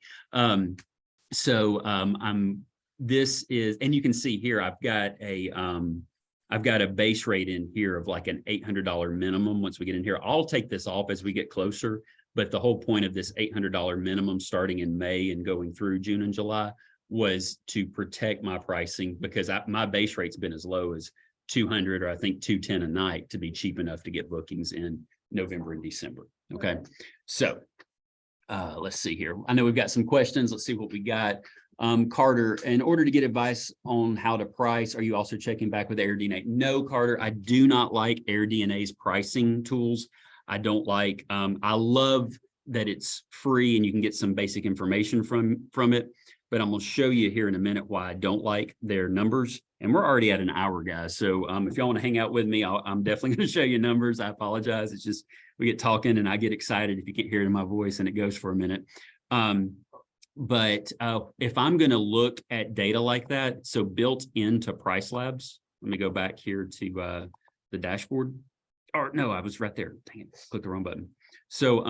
This is, and you can see here, I've got a base rate in here of like an $800 minimum. Once we get in here, I'll take this off as we get closer, but the whole point of this $800 minimum starting in May and going through June and July was to protect my pricing, because my base rate's been as low as 200, or I think 210 a night, to be cheap enough to get bookings in November and December. Okay. So let's see here. I know we've got some questions. Let's see what we got. Carter, in order to get advice on how to price, are you also checking back with AirDNA? No, Carter, I do not like AirDNA's pricing tools. I don't like, I love that it's free and you can get some basic information from it, but I'm going to show you here in a minute why I don't like their numbers. And we're already at an hour, guys. So if y'all want to hang out with me, I'm definitely going to show you numbers. I apologize. It's just, we get talking and I get excited if you can't hear it in my voice, and it goes for a minute. But if I'm going to look at data like that, so built into Price Labs, let me go back here to the dashboard. Or no, I was right there. Dang it, clicked the wrong button. So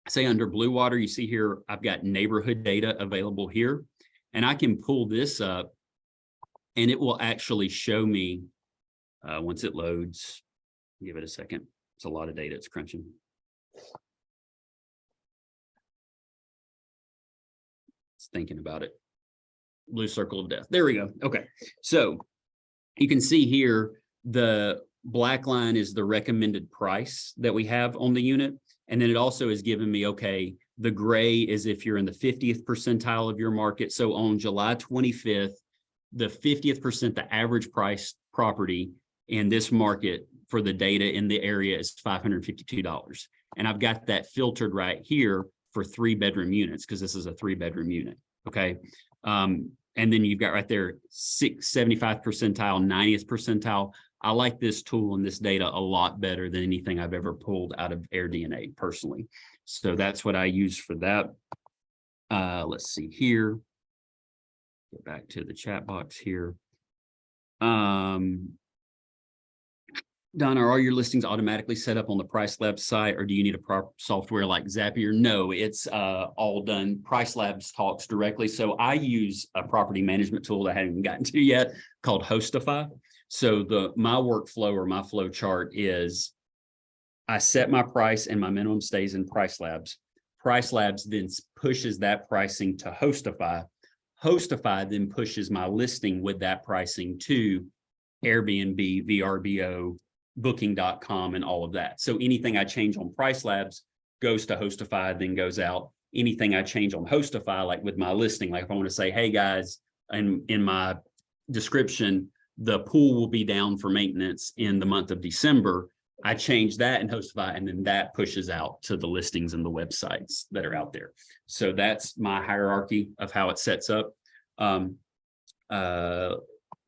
say under Blue Water, you see here, I've got neighborhood data available here, and I can pull this up and it will actually show me once it loads. Give it a second. It's a lot of data it's crunching. It's thinking about it. Blue circle of death. There we go. Okay. So you can see here, the black line is the recommended price that we have on the unit. And then it also is giving me, okay, the gray is if you're in the 50th percentile of your market. So on July 25th, the 50th percent, the average price property in this market for the data in the area is $552. And I've got that filtered right here for 3-bedroom units, because this is a 3-bedroom unit. Okay. And then you've got right there 75th percentile, 90th percentile. I like this tool and this data a lot better than anything I've ever pulled out of AirDNA personally. So that's what I use for that. Let's see here. Get back to the chat box here. Donna, are your listings automatically set up on the Price Labs site, or do you need a proper software like Zapier? No, it's all done. Price Labs talks directly. So I use a property management tool that I haven't even gotten to yet called Hostify. So my workflow or my flow chart is I set my price and my minimum stays in Price Labs. PriceLabs then pushes that pricing to Hostify. Hostify then pushes my listing with that pricing to Airbnb, VRBO, Booking.com, and all of that. So anything I change on PriceLabs goes to Hostify, then goes out. Anything I change on Hostify, like with my listing, like if I want to say, hey guys, and in my description, the pool will be down for maintenance in the month of December, I change that in Hostify, and then that pushes out to the listings and the websites that are out there. So that's my hierarchy of how it sets up.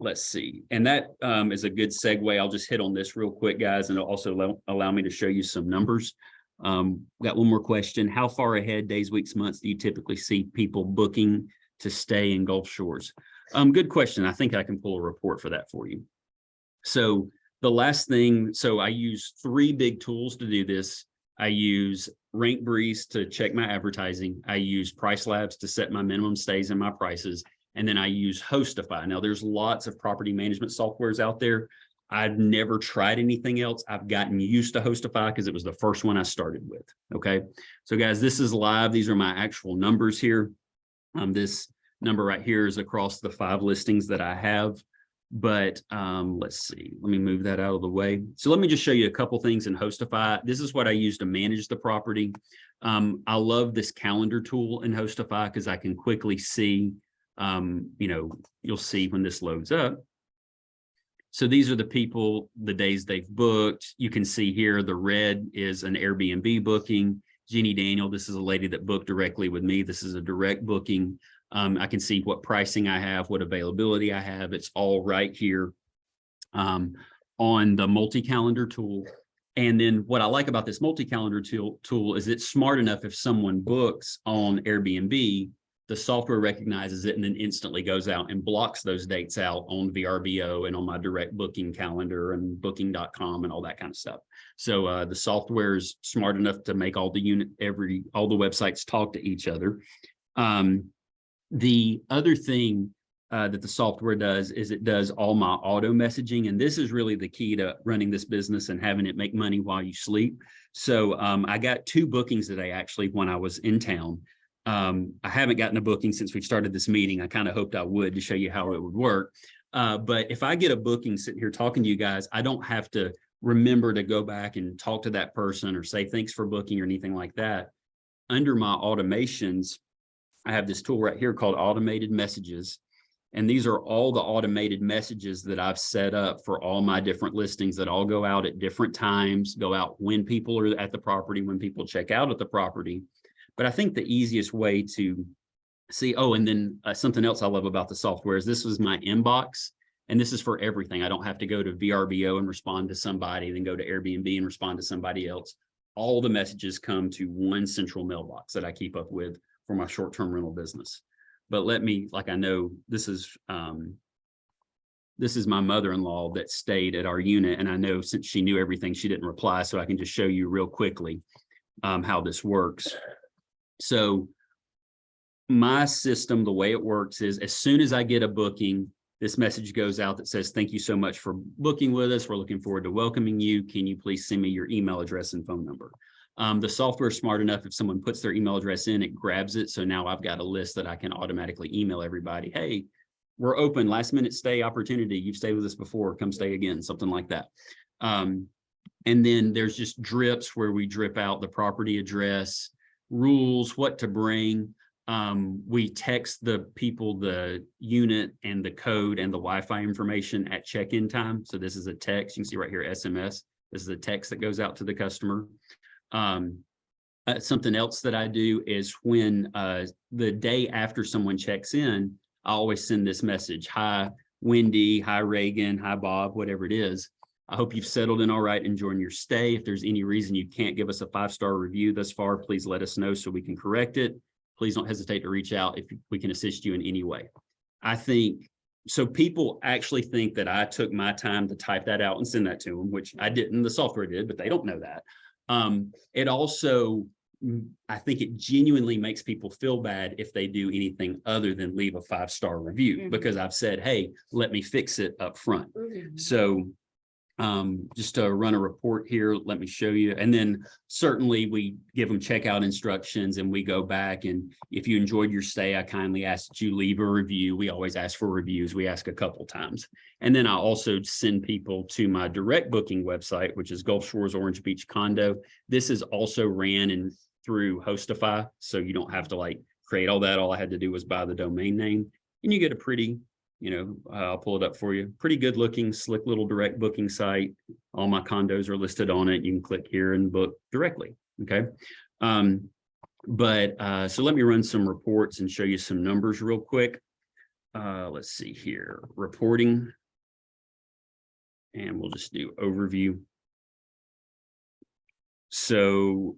Let's see. And that is a good segue. I'll just hit on this real quick, guys, and it'll also allow me to show you some numbers. Got one more question. How far ahead, days, weeks, months, do you typically see people booking to stay in Gulf Shores? Good question. I think I can pull a report for that for you. So the last thing, so I use 3 big tools to do this. I use RankBreeze to check my advertising. I use PriceLabs to set my minimum stays and my prices. And then I use Hostify. Now there's lots of property management softwares out there. I've never tried anything else. I've gotten used to Hostify because it was the first one I started with. Okay. So guys, this is live. These are my actual numbers here. This number right here is across the 5 listings that I have. But let's see, let me move that out of the way. So let me just show you a couple things in Hostify. This is what I use to manage the property. I love this calendar tool in Hostify because I can quickly see, you'll see when this loads up. So these are the people, the days they've booked. You can see here, the red is an Airbnb booking. Jeannie Daniel, this is a lady that booked directly with me. This is a direct booking. I can see what pricing I have, what availability I have. It's all right here on the multi-calendar tool. And then what I like about this multi-calendar tool is it's smart enough if someone books on Airbnb, the software recognizes it and then instantly goes out and blocks those dates out on VRBO and on my direct booking calendar and Booking.com and all that kind of stuff. So the software is smart enough to make all the all the websites talk to each other. The other thing that the software does is it does all my auto messaging. And this is really the key to running this business and having it make money while you sleep. So I got 2 bookings today, actually, when I was in town. I haven't gotten a booking since we've started this meeting. I kind of hoped I would to show you how it would work. But if I get a booking sitting here talking to you guys, I don't have to remember to go back and talk to that person or say thanks for booking or anything like that. Under my automations, I have this tool right here called Automated Messages. And these are all the automated messages that I've set up for all my different listings that all go out at different times, go out when people are at the property, when people check out at the property. But I think the easiest way to see, and then something else I love about the software is this was my inbox. And this is for everything. I don't have to go to VRBO and respond to somebody, then go to Airbnb and respond to somebody else. All the messages come to one central mailbox that I keep up with for my short-term rental business. But let me, I know this is my mother-in-law that stayed at our unit. And I know since she knew everything, she didn't reply. So I can just show you real quickly how this works. So my system, the way it works is as soon as I get a booking, this message goes out that says, thank you so much for booking with us. We're looking forward to welcoming you. Can you please send me your email address and phone number? The software is smart enough. If someone puts their email address in, it grabs it. So now I've got a list that I can automatically email everybody. Hey, we're open, last minute stay opportunity. You've stayed with us before, come stay again, something like that. And then there's just drips where we drip out the property address, rules, what to bring. We text the people the unit and the code and the Wi-Fi information at check-in time. So this is a text. You can see right here, SMS. This is a text that goes out to the customer. Something else that I do is when the day after someone checks in, I always send this message. Hi, Wendy. Hi, Reagan. Hi, Bob, whatever it is. I hope you've settled in all right, enjoying your stay. If there's any reason you can't give us a 5-star review thus far, please let us know so we can correct it. Please don't hesitate to reach out if we can assist you in any way. I think, so people actually think that I took my time to type that out and send that to them, which I didn't, the software did, but they don't know that. It also, I think it genuinely makes people feel bad if they do anything other than leave a 5-star review, because I've said, hey, let me fix it up front. So just to run a report here, let me show you. And then certainly we give them checkout instructions and we go back. And if you enjoyed your stay, I kindly ask that you leave a review. We always ask for reviews. We ask a couple times. And then I also send people to my direct booking website, which is Gulf Shores Orange Beach Condo. This is also ran and through Hostify. So you don't have to like create all that. All I had to do was buy the domain name and you get a pretty, I'll pull it up for you. Pretty good looking, slick little direct booking site. All my condos are listed on it. You can click here and book directly. Okay. So let me run some reports and show you some numbers real quick. Let's see here, reporting. And we'll just do overview. So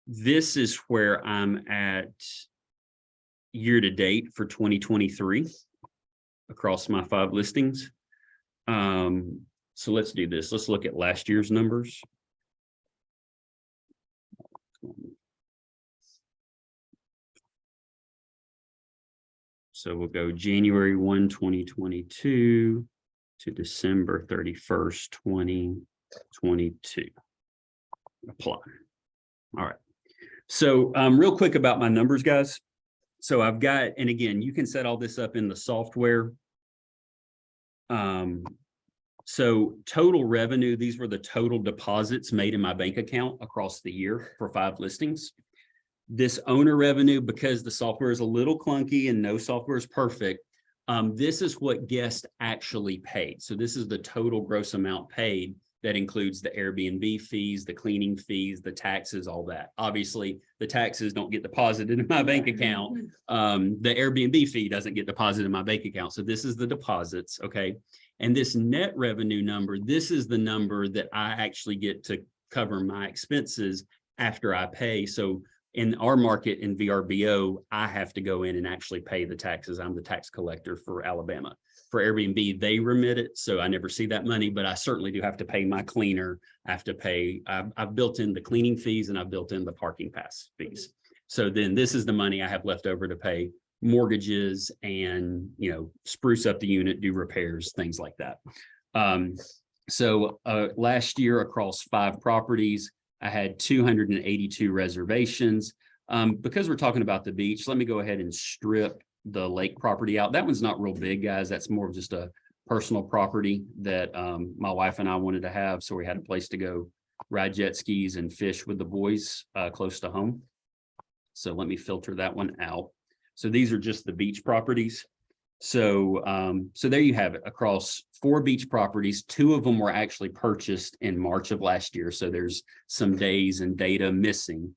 this is where I'm at year to date for 2023. Across my 5 listings. So let's do this. Let's look at last year's numbers. So we'll go January 1, 2022 to December 31st, 2022. Apply. All right. So real quick about my numbers, guys. So I've got, and again, you can set all this up in the software. So total revenue, these were the total deposits made in my bank account across the year for 5 listings. This owner revenue, because the software is a little clunky and no software is perfect, this is what guests actually paid. So this is the total gross amount paid. That includes the Airbnb fees, the cleaning fees, the taxes, all that. Obviously, the taxes don't get deposited in my bank account. The Airbnb fee doesn't get deposited in my bank account. So this is the deposits, okay? And this net revenue number, this is the number that I actually get to cover my expenses after I pay. So in our market in VRBO, I have to go in and actually pay the taxes. I'm the tax collector for Alabama. For Airbnb, they remit it, so I never see that money, but I certainly do have to pay my cleaner. I have to pay, I've built in the cleaning fees and I've built in the parking pass fees. So then this is the money I have left over to pay mortgages and, spruce up the unit, do repairs, things like that. So last year across 5 properties, I had 282 reservations. Because we're talking about the beach, let me go ahead and strip the lake property out. That one's not real big, guys. That's more of just a personal property that my wife and I wanted to have. So we had a place to go ride jet skis and fish with the boys close to home. So let me filter that one out. So these are just the beach properties. So so there you have it. Across 4 beach properties, 2 of them were actually purchased in March of last year. So there's some days and data missing.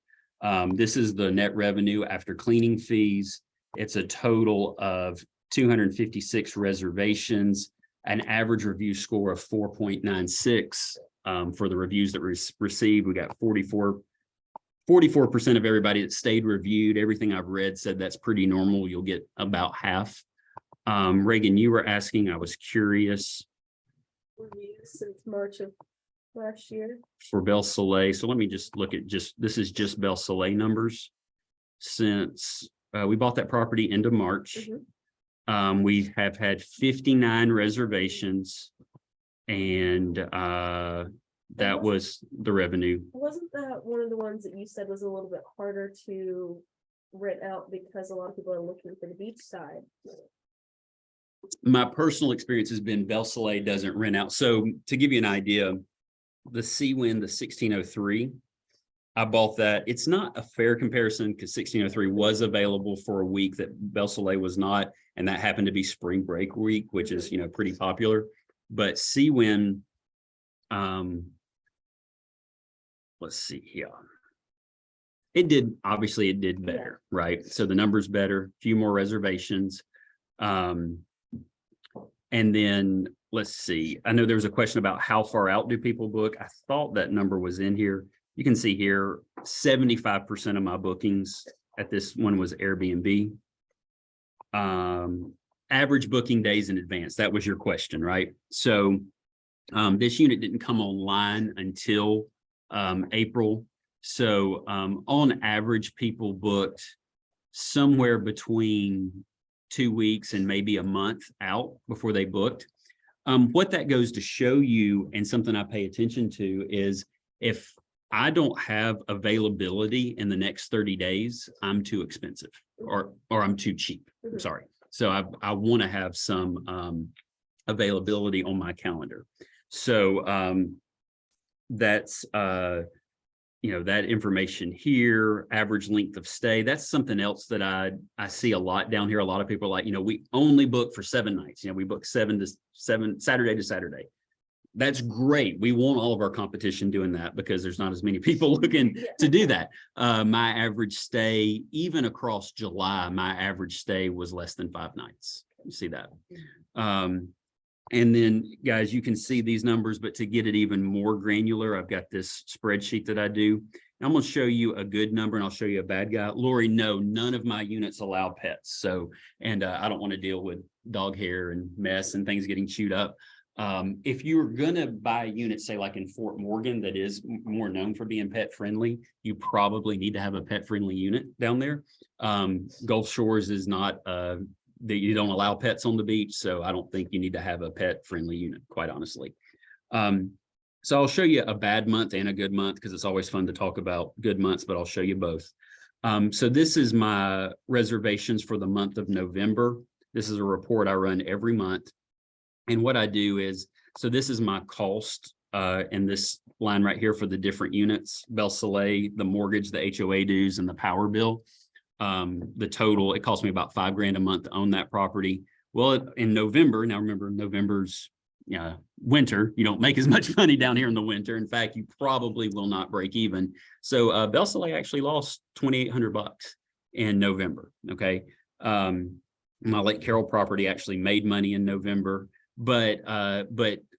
This is the net revenue after cleaning fees. It's a total of 256 reservations, an average review score of 4.96 for the reviews that we received. We got 44% of everybody that stayed reviewed. Everything I've read said that's pretty normal. You'll get about half. Reagan, you were asking, I was curious. Reviews since March of last year. For Belle Soleil. So let me just look at this is just Belle Soleil numbers since we bought that property end of March. We have had 59 reservations and that was the revenue. Wasn't that one of the ones that you said was a little bit harder to rent out because a lot of people are looking for the beach side? My personal experience has been Belle Soleil doesn't rent out. So to give you an idea, the Seawind, the 1603, I bought that. It's not a fair comparison because 1603 was available for a week that Belle Soleil was not. And that happened to be spring break week, which is, pretty popular. But Seawind, let's see here. It did better, right? So the number's better, a few more reservations. And then let's see, I know there was a question about how far out do people book? I thought that number was in here. You can see here, 75% of my bookings at this one was Airbnb. Average booking days in advance. That was your question, right? So this unit didn't come online until April. So on average, people booked somewhere between 2 weeks and maybe a month out before they booked. What that goes to show you, and something I pay attention to, is if I don't have availability in the next 30 days, I'm too expensive or I'm too cheap. I'm Mhm. sorry. So I want to have some availability on my calendar. So that's that information here, average length of stay. That's something else that I see a lot down here. A lot of people are like, we only book for 7 nights. We book 7 to 7, Saturday to Saturday. That's great. We want all of our competition doing that because there's not as many people looking to do that. My average stay, even across July, my average stay was less than 5 nights. You see that? And then, guys, you can see these numbers, but to get it even more granular, I've got this spreadsheet that I do. I'm going to show you a good number and I'll show you a bad guy. Lori, no, none of my units allow pets. So, and I don't want to deal with dog hair and mess and things getting chewed up. If you're going to buy a unit, say like in Fort Morgan, that is more known for being pet friendly, you probably need to have a pet friendly unit down there. Gulf Shores is not that you don't allow pets on the beach. So I don't think you need to have a pet friendly unit, quite honestly. So I'll show you a bad month and a good month because it's always fun to talk about good months, but I'll show you both. So this is my reservations for the month of November. This is a report I run every month. And what I do is, so this is my cost in this line right here for the different units, Belle Soleil, the mortgage, the HOA dues, and the power bill. The total, it cost me about $5,000 a month to own that property. Well, in November, now remember November's winter, you don't make as much money down here in the winter. In fact, you probably will not break even. So Belle Soleil actually lost $2,800 in November. Okay. My Lake Carroll property actually made money in November, but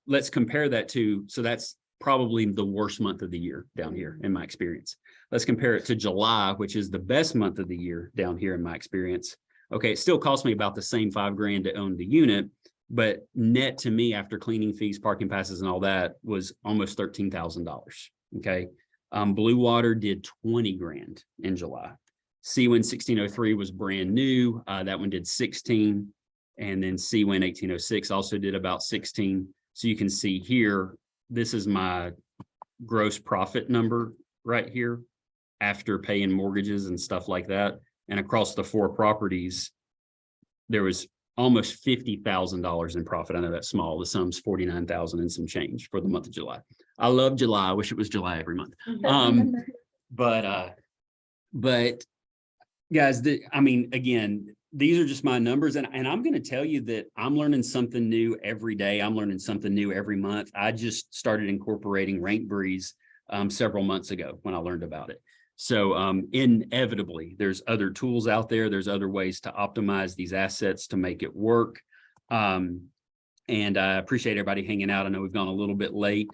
let's compare that to, so that's probably the worst month of the year down here in my experience. Let's compare it to July, which is the best month of the year down here in my experience. Okay, it still cost me about the same $5,000 to own the unit, but net to me after cleaning fees, parking passes, and all that was almost $13,000. Okay, Blue Water did $20,000 in July. Seawind 1603 was brand new. That one did 16, and then Seawind 1806 also did about 16. So you can see here, this is my gross profit number right here after paying mortgages and stuff like that. And across the 4 properties, there was almost $50,000 in profit. I know that's small. The sum's 49,000 and some change for the month of July. I love July. I wish it was July every month. But guys, I mean, again, these are just my numbers. And I'm going to tell you that I'm learning something new every day. I'm learning something new every month. I just started incorporating Rank Breeze several months ago when I learned about it. So inevitably, there's other tools out there. There's other ways to optimize these assets to make it work. And I appreciate everybody hanging out. I know we've gone a little bit late.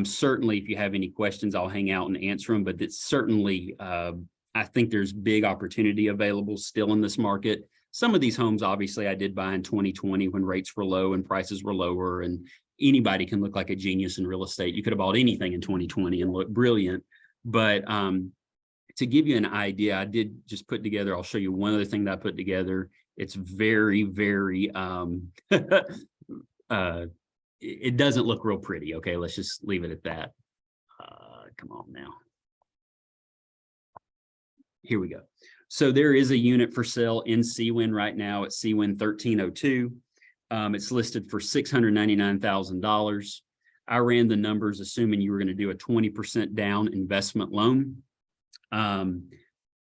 Certainly, if you have any questions, I'll hang out and answer them. But it's certainly, I think there's big opportunity available still in this market. Some of these homes, obviously, I did buy in 2020 when rates were low and prices were lower. And anybody can look like a genius in real estate. You could have bought anything in 2020 and look brilliant. But to give you an idea, I did just put together, I'll show you one other thing that I put together. It's very, very, it doesn't look real pretty. Okay, let's just leave it at that. Come on now. Here we go. So there is a unit for sale in Seawind right now at Seawind 1302. It's listed for $699,000. I ran the numbers assuming you were going to do a 20% down investment loan.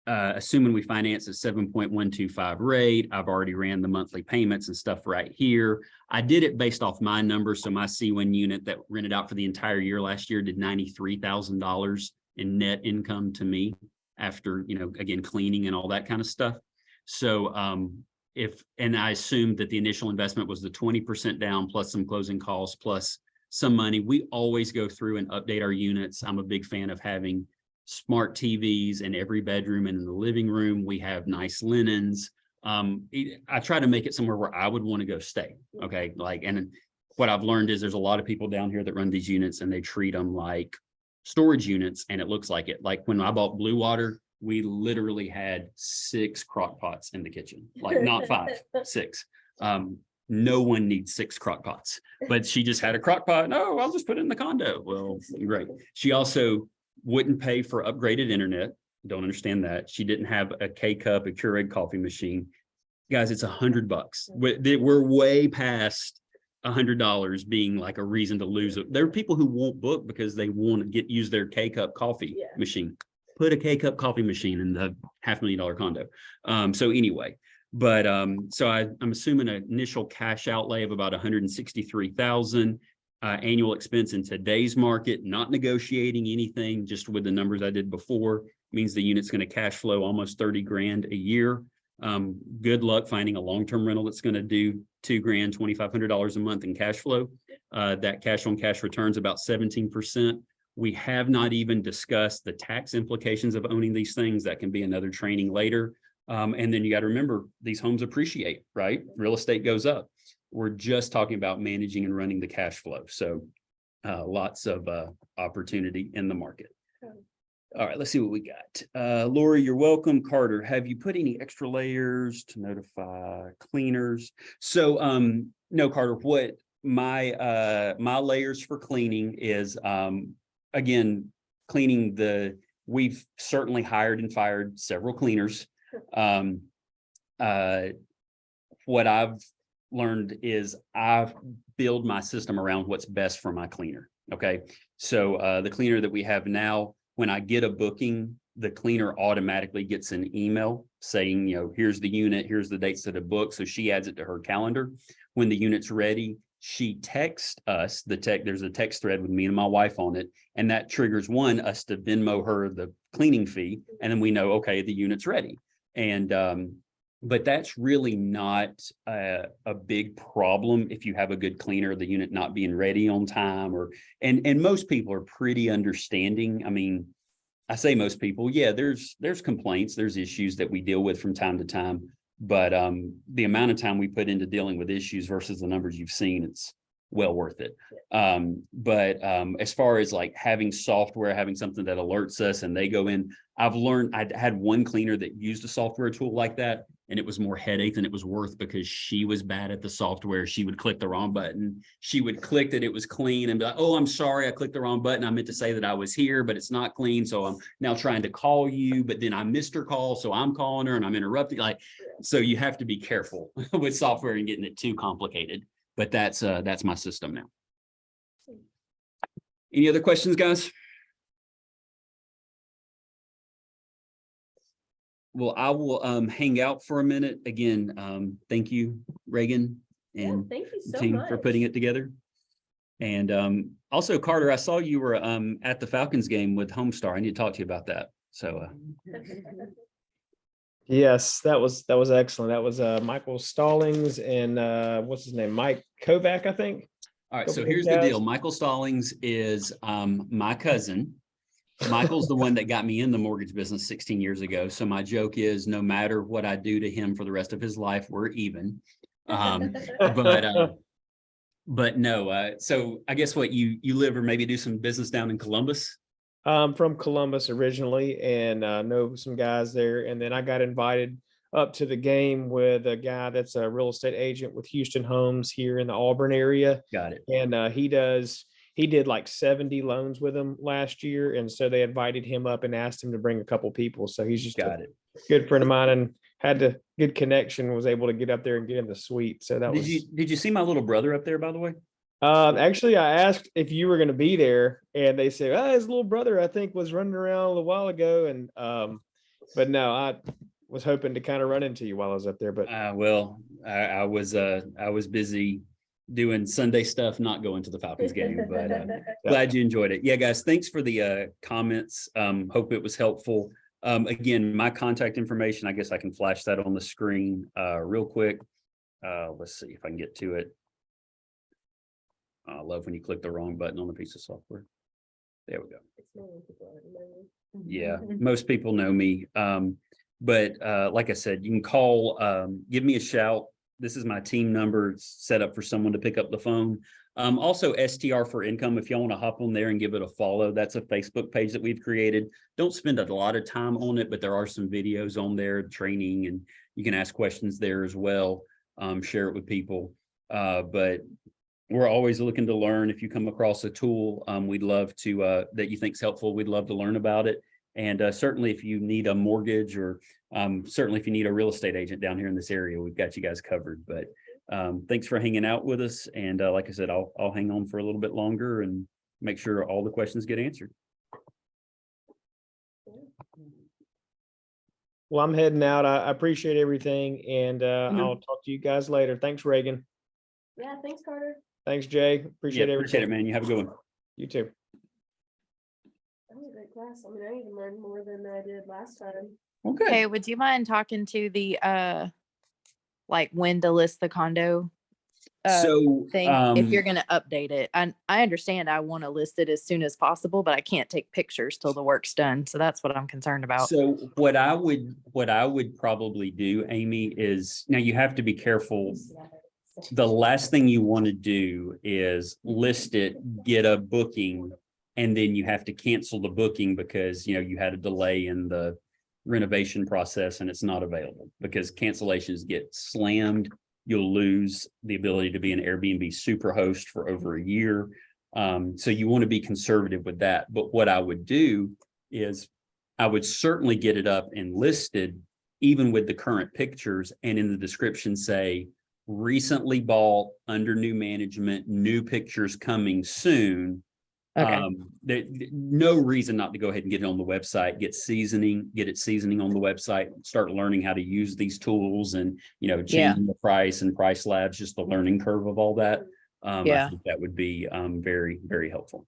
Assuming we finance at 7.125 rate, I've already ran the monthly payments and stuff right here. I did it based off my numbers. So my Seawind unit that rented out for the entire year last year did $93,000 in net income to me after, again, cleaning and all that kind of stuff. So and I assumed that the initial investment was the 20% down plus some closing costs plus some money. We always go through and update our units. I'm a big fan of having smart TVs in every bedroom and in the living room. We have nice linens. I try to make it somewhere where I would want to go stay. Okay. And what I've learned is there's a lot of people down here that run these units and they treat them like storage units. And it looks like it. Like when I bought Blue Water, we literally had 6 crock pots in the kitchen, like not 5, 6. No one needs 6 crock pots, but she just had a crock pot. No, I'll just put it in the condo. Well, great. She also wouldn't pay for upgraded internet. Don't understand that. She didn't have a K-Cup, a Keurig coffee machine. Guys, it's $100. We're way past $100 being like a reason to lose it. There are people who won't book because they want to use their K-Cup coffee machine. Put a K-Cup coffee machine in the $500,000 condo. So anyway, but so I'm assuming an initial cash outlay of about 163,000. Annual expense in today's market, not negotiating anything, just with the numbers I did before, means the unit's going to cash flow almost 30 grand a year. Good luck finding a long-term rental that's going to do $2 grand, $2,500 a month in cash flow. That cash on cash returns about 17%. We have not even discussed the tax implications of owning these things. That can be another training later. And then you got to remember, these homes appreciate, right? Real estate goes up. We're just talking about managing and running the cash flow. So lots of opportunity in the market. All right, let's see what we got. Lori, you're welcome. Carter, have you put any extra layers to notify cleaners? So no, Carter, what my layers for cleaning is, again, cleaning we've certainly hired and fired several cleaners. What I've learned is I build my system around what's best for my cleaner. Okay. So the cleaner that we have now, when I get a booking, the cleaner automatically gets an email saying, here's the unit, here's the dates that are booked. So she adds it to her calendar. When the unit's ready, she texts us there's a text thread with me and my wife on it. And that triggers us to Venmo her the cleaning fee. And then we know, okay, the unit's ready. And, but that's really not a big problem if you have a good cleaner, the unit not being ready on time, and most people are pretty understanding. I mean, I say most people, yeah, there's complaints, there's issues that we deal with from time to time, but the amount of time we put into dealing with issues versus the numbers you've seen, it's well worth it. But as far as like having software, having something that alerts us and they go in, I've learned, I had one cleaner that used a software tool like that, and it was more headache than it was worth because she was bad at the software. She would click the wrong button. She would click that it was clean and be like, oh, I'm sorry, I clicked the wrong button. I meant to say that I was here, but it's not clean. So I'm now trying to call you, but then I missed her call. So I'm calling her and I'm interrupting. So you have to be careful with software and getting it too complicated. But that's my system now. Any other questions, guys? Well, I will hang out for a minute. Again, thank you, Reagan, and thank you so team much for putting it together. And also, Carter, I saw you were at the Falcons game with Homestar. I need to talk to you about that. So yes, that was excellent. That was Michael Stallings and what's his name? Mike Kovac, I think. all right, so here's the deal. Michael Stallings is my cousin. Michael's the one that got me in the mortgage business 16 years ago. So my joke is no matter what I do to him for the rest of his life, we're even. But no, so I guess what you live or maybe do some business down in Columbus? From Columbus originally, and know some guys there. And then I got invited up to the game with a guy that's a real estate agent with Houston Homes here in the Auburn area. Got it. And he did like 70 loans with him last year. And so they invited him up and asked him to bring a couple people. So he's just Got it. Good friend of mine and had a good connection, was able to get up there and get in the suite. So that Did you see my little brother up there, by the way? Actually, I asked if you were going to be there, and they said, his little brother, I think, was running around a little while ago. And, but no, I was hoping to kind of run into you while I was up there, but well, I was busy doing Sunday stuff, not going to the Falcons game, but glad you enjoyed it. Yeah, guys, thanks for the comments. Hope it was helpful. Again, my contact information, I guess I can flash that on the screen real quick. Let's see if I can get to it. I love when you click the wrong button on a piece of software. There we go. Yeah, most people know me. But like I said, you can call, give me a shout. This is my team number. It's set up for someone to pick up the phone. Also STR for Income, if y'all want to hop on there and give it a follow, that's a Facebook page that we've created. Don't spend a lot of time on it, but there are some videos on there, training, and you can ask questions there as well. Share it with people. But we're always looking to learn. If you come across a tool, we'd love to, that you think's helpful, we'd love to learn about it. And certainly if you need a mortgage or certainly if you need a real estate agent down here in this area, we've got you guys covered. But thanks for hanging out with us. And like I said, I'll hang on for a little bit longer and make sure all the questions get answered. Well, I'm heading out. I appreciate everything, and I'll talk to you guys later. Thanks, Reagan. Yeah, thanks, Carter. Thanks, Jay. Yeah, Appreciate appreciate it, everything. man. You have a good one. You too. That was a great class. I mean, I even learned more than I did last time. Okay. Hey, would you mind talking to the like when to list the condo So thing if you're gonna update it? I understand I want to list it as soon as possible, but I can't take pictures till the work's done. So that's what I'm concerned about. So what I would probably do, Amy, is now you have to be careful. The last thing you want to do is list it, get a booking, and then you have to cancel the booking because, you had a delay in the renovation process and it's not available because cancellations get slammed. You'll lose the ability to be an Airbnb superhost for over a year. So you want to be conservative with that. But what I would do is I would certainly get it up and listed, even with the current pictures, and in the description say, recently bought under new management, new pictures coming soon. Okay. No reason not to go ahead and get it on the website, get it seasoning on the website, start learning how to use these tools and, changing the price and Price Labs, just the learning curve of all that. I think that would be very, very helpful.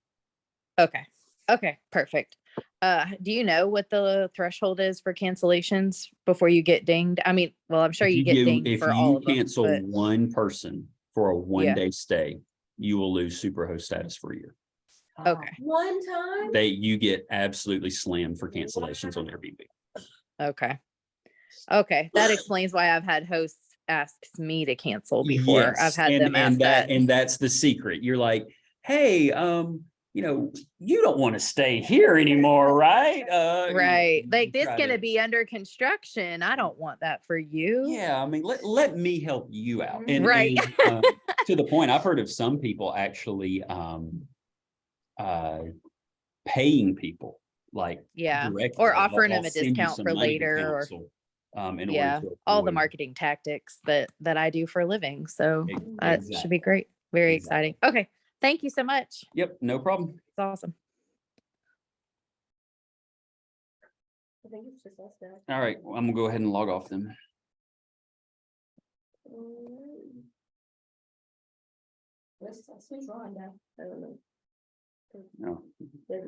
Okay. Okay. Perfect. Do you know what the threshold is for cancellations before you get dinged? I mean, well, I'm sure you get dinged for all of them. If you cancel but- one person for a one-day stay, you will lose superhost status for a year. Okay. One time? You get absolutely slammed for cancellations on Airbnb. Okay. Okay. That explains why I've had hosts asks me to cancel before. Yes, I've had and, them ask and that. and that's the secret. You're like, hey, you don't want to stay here anymore, right? Right. Like this try gonna to- be under construction. I don't want that for you. Yeah, I mean, let me help you out. And, Right. and, to the point, I've heard of some people actually paying people like Yeah. directly, Or like, offering I'll them a send you discount some for money to later or cancel, in yeah, order to all the avoid- marketing tactics that I do for a living. So Ex- that should exactly. be great. Very Exactly. exciting. Okay. Thank you so much. Yep, no problem. It's awesome. I think it's just us now. All right, well, I'm gonna go ahead and log off then. Where's Rhonda? I don't know. No. Maybe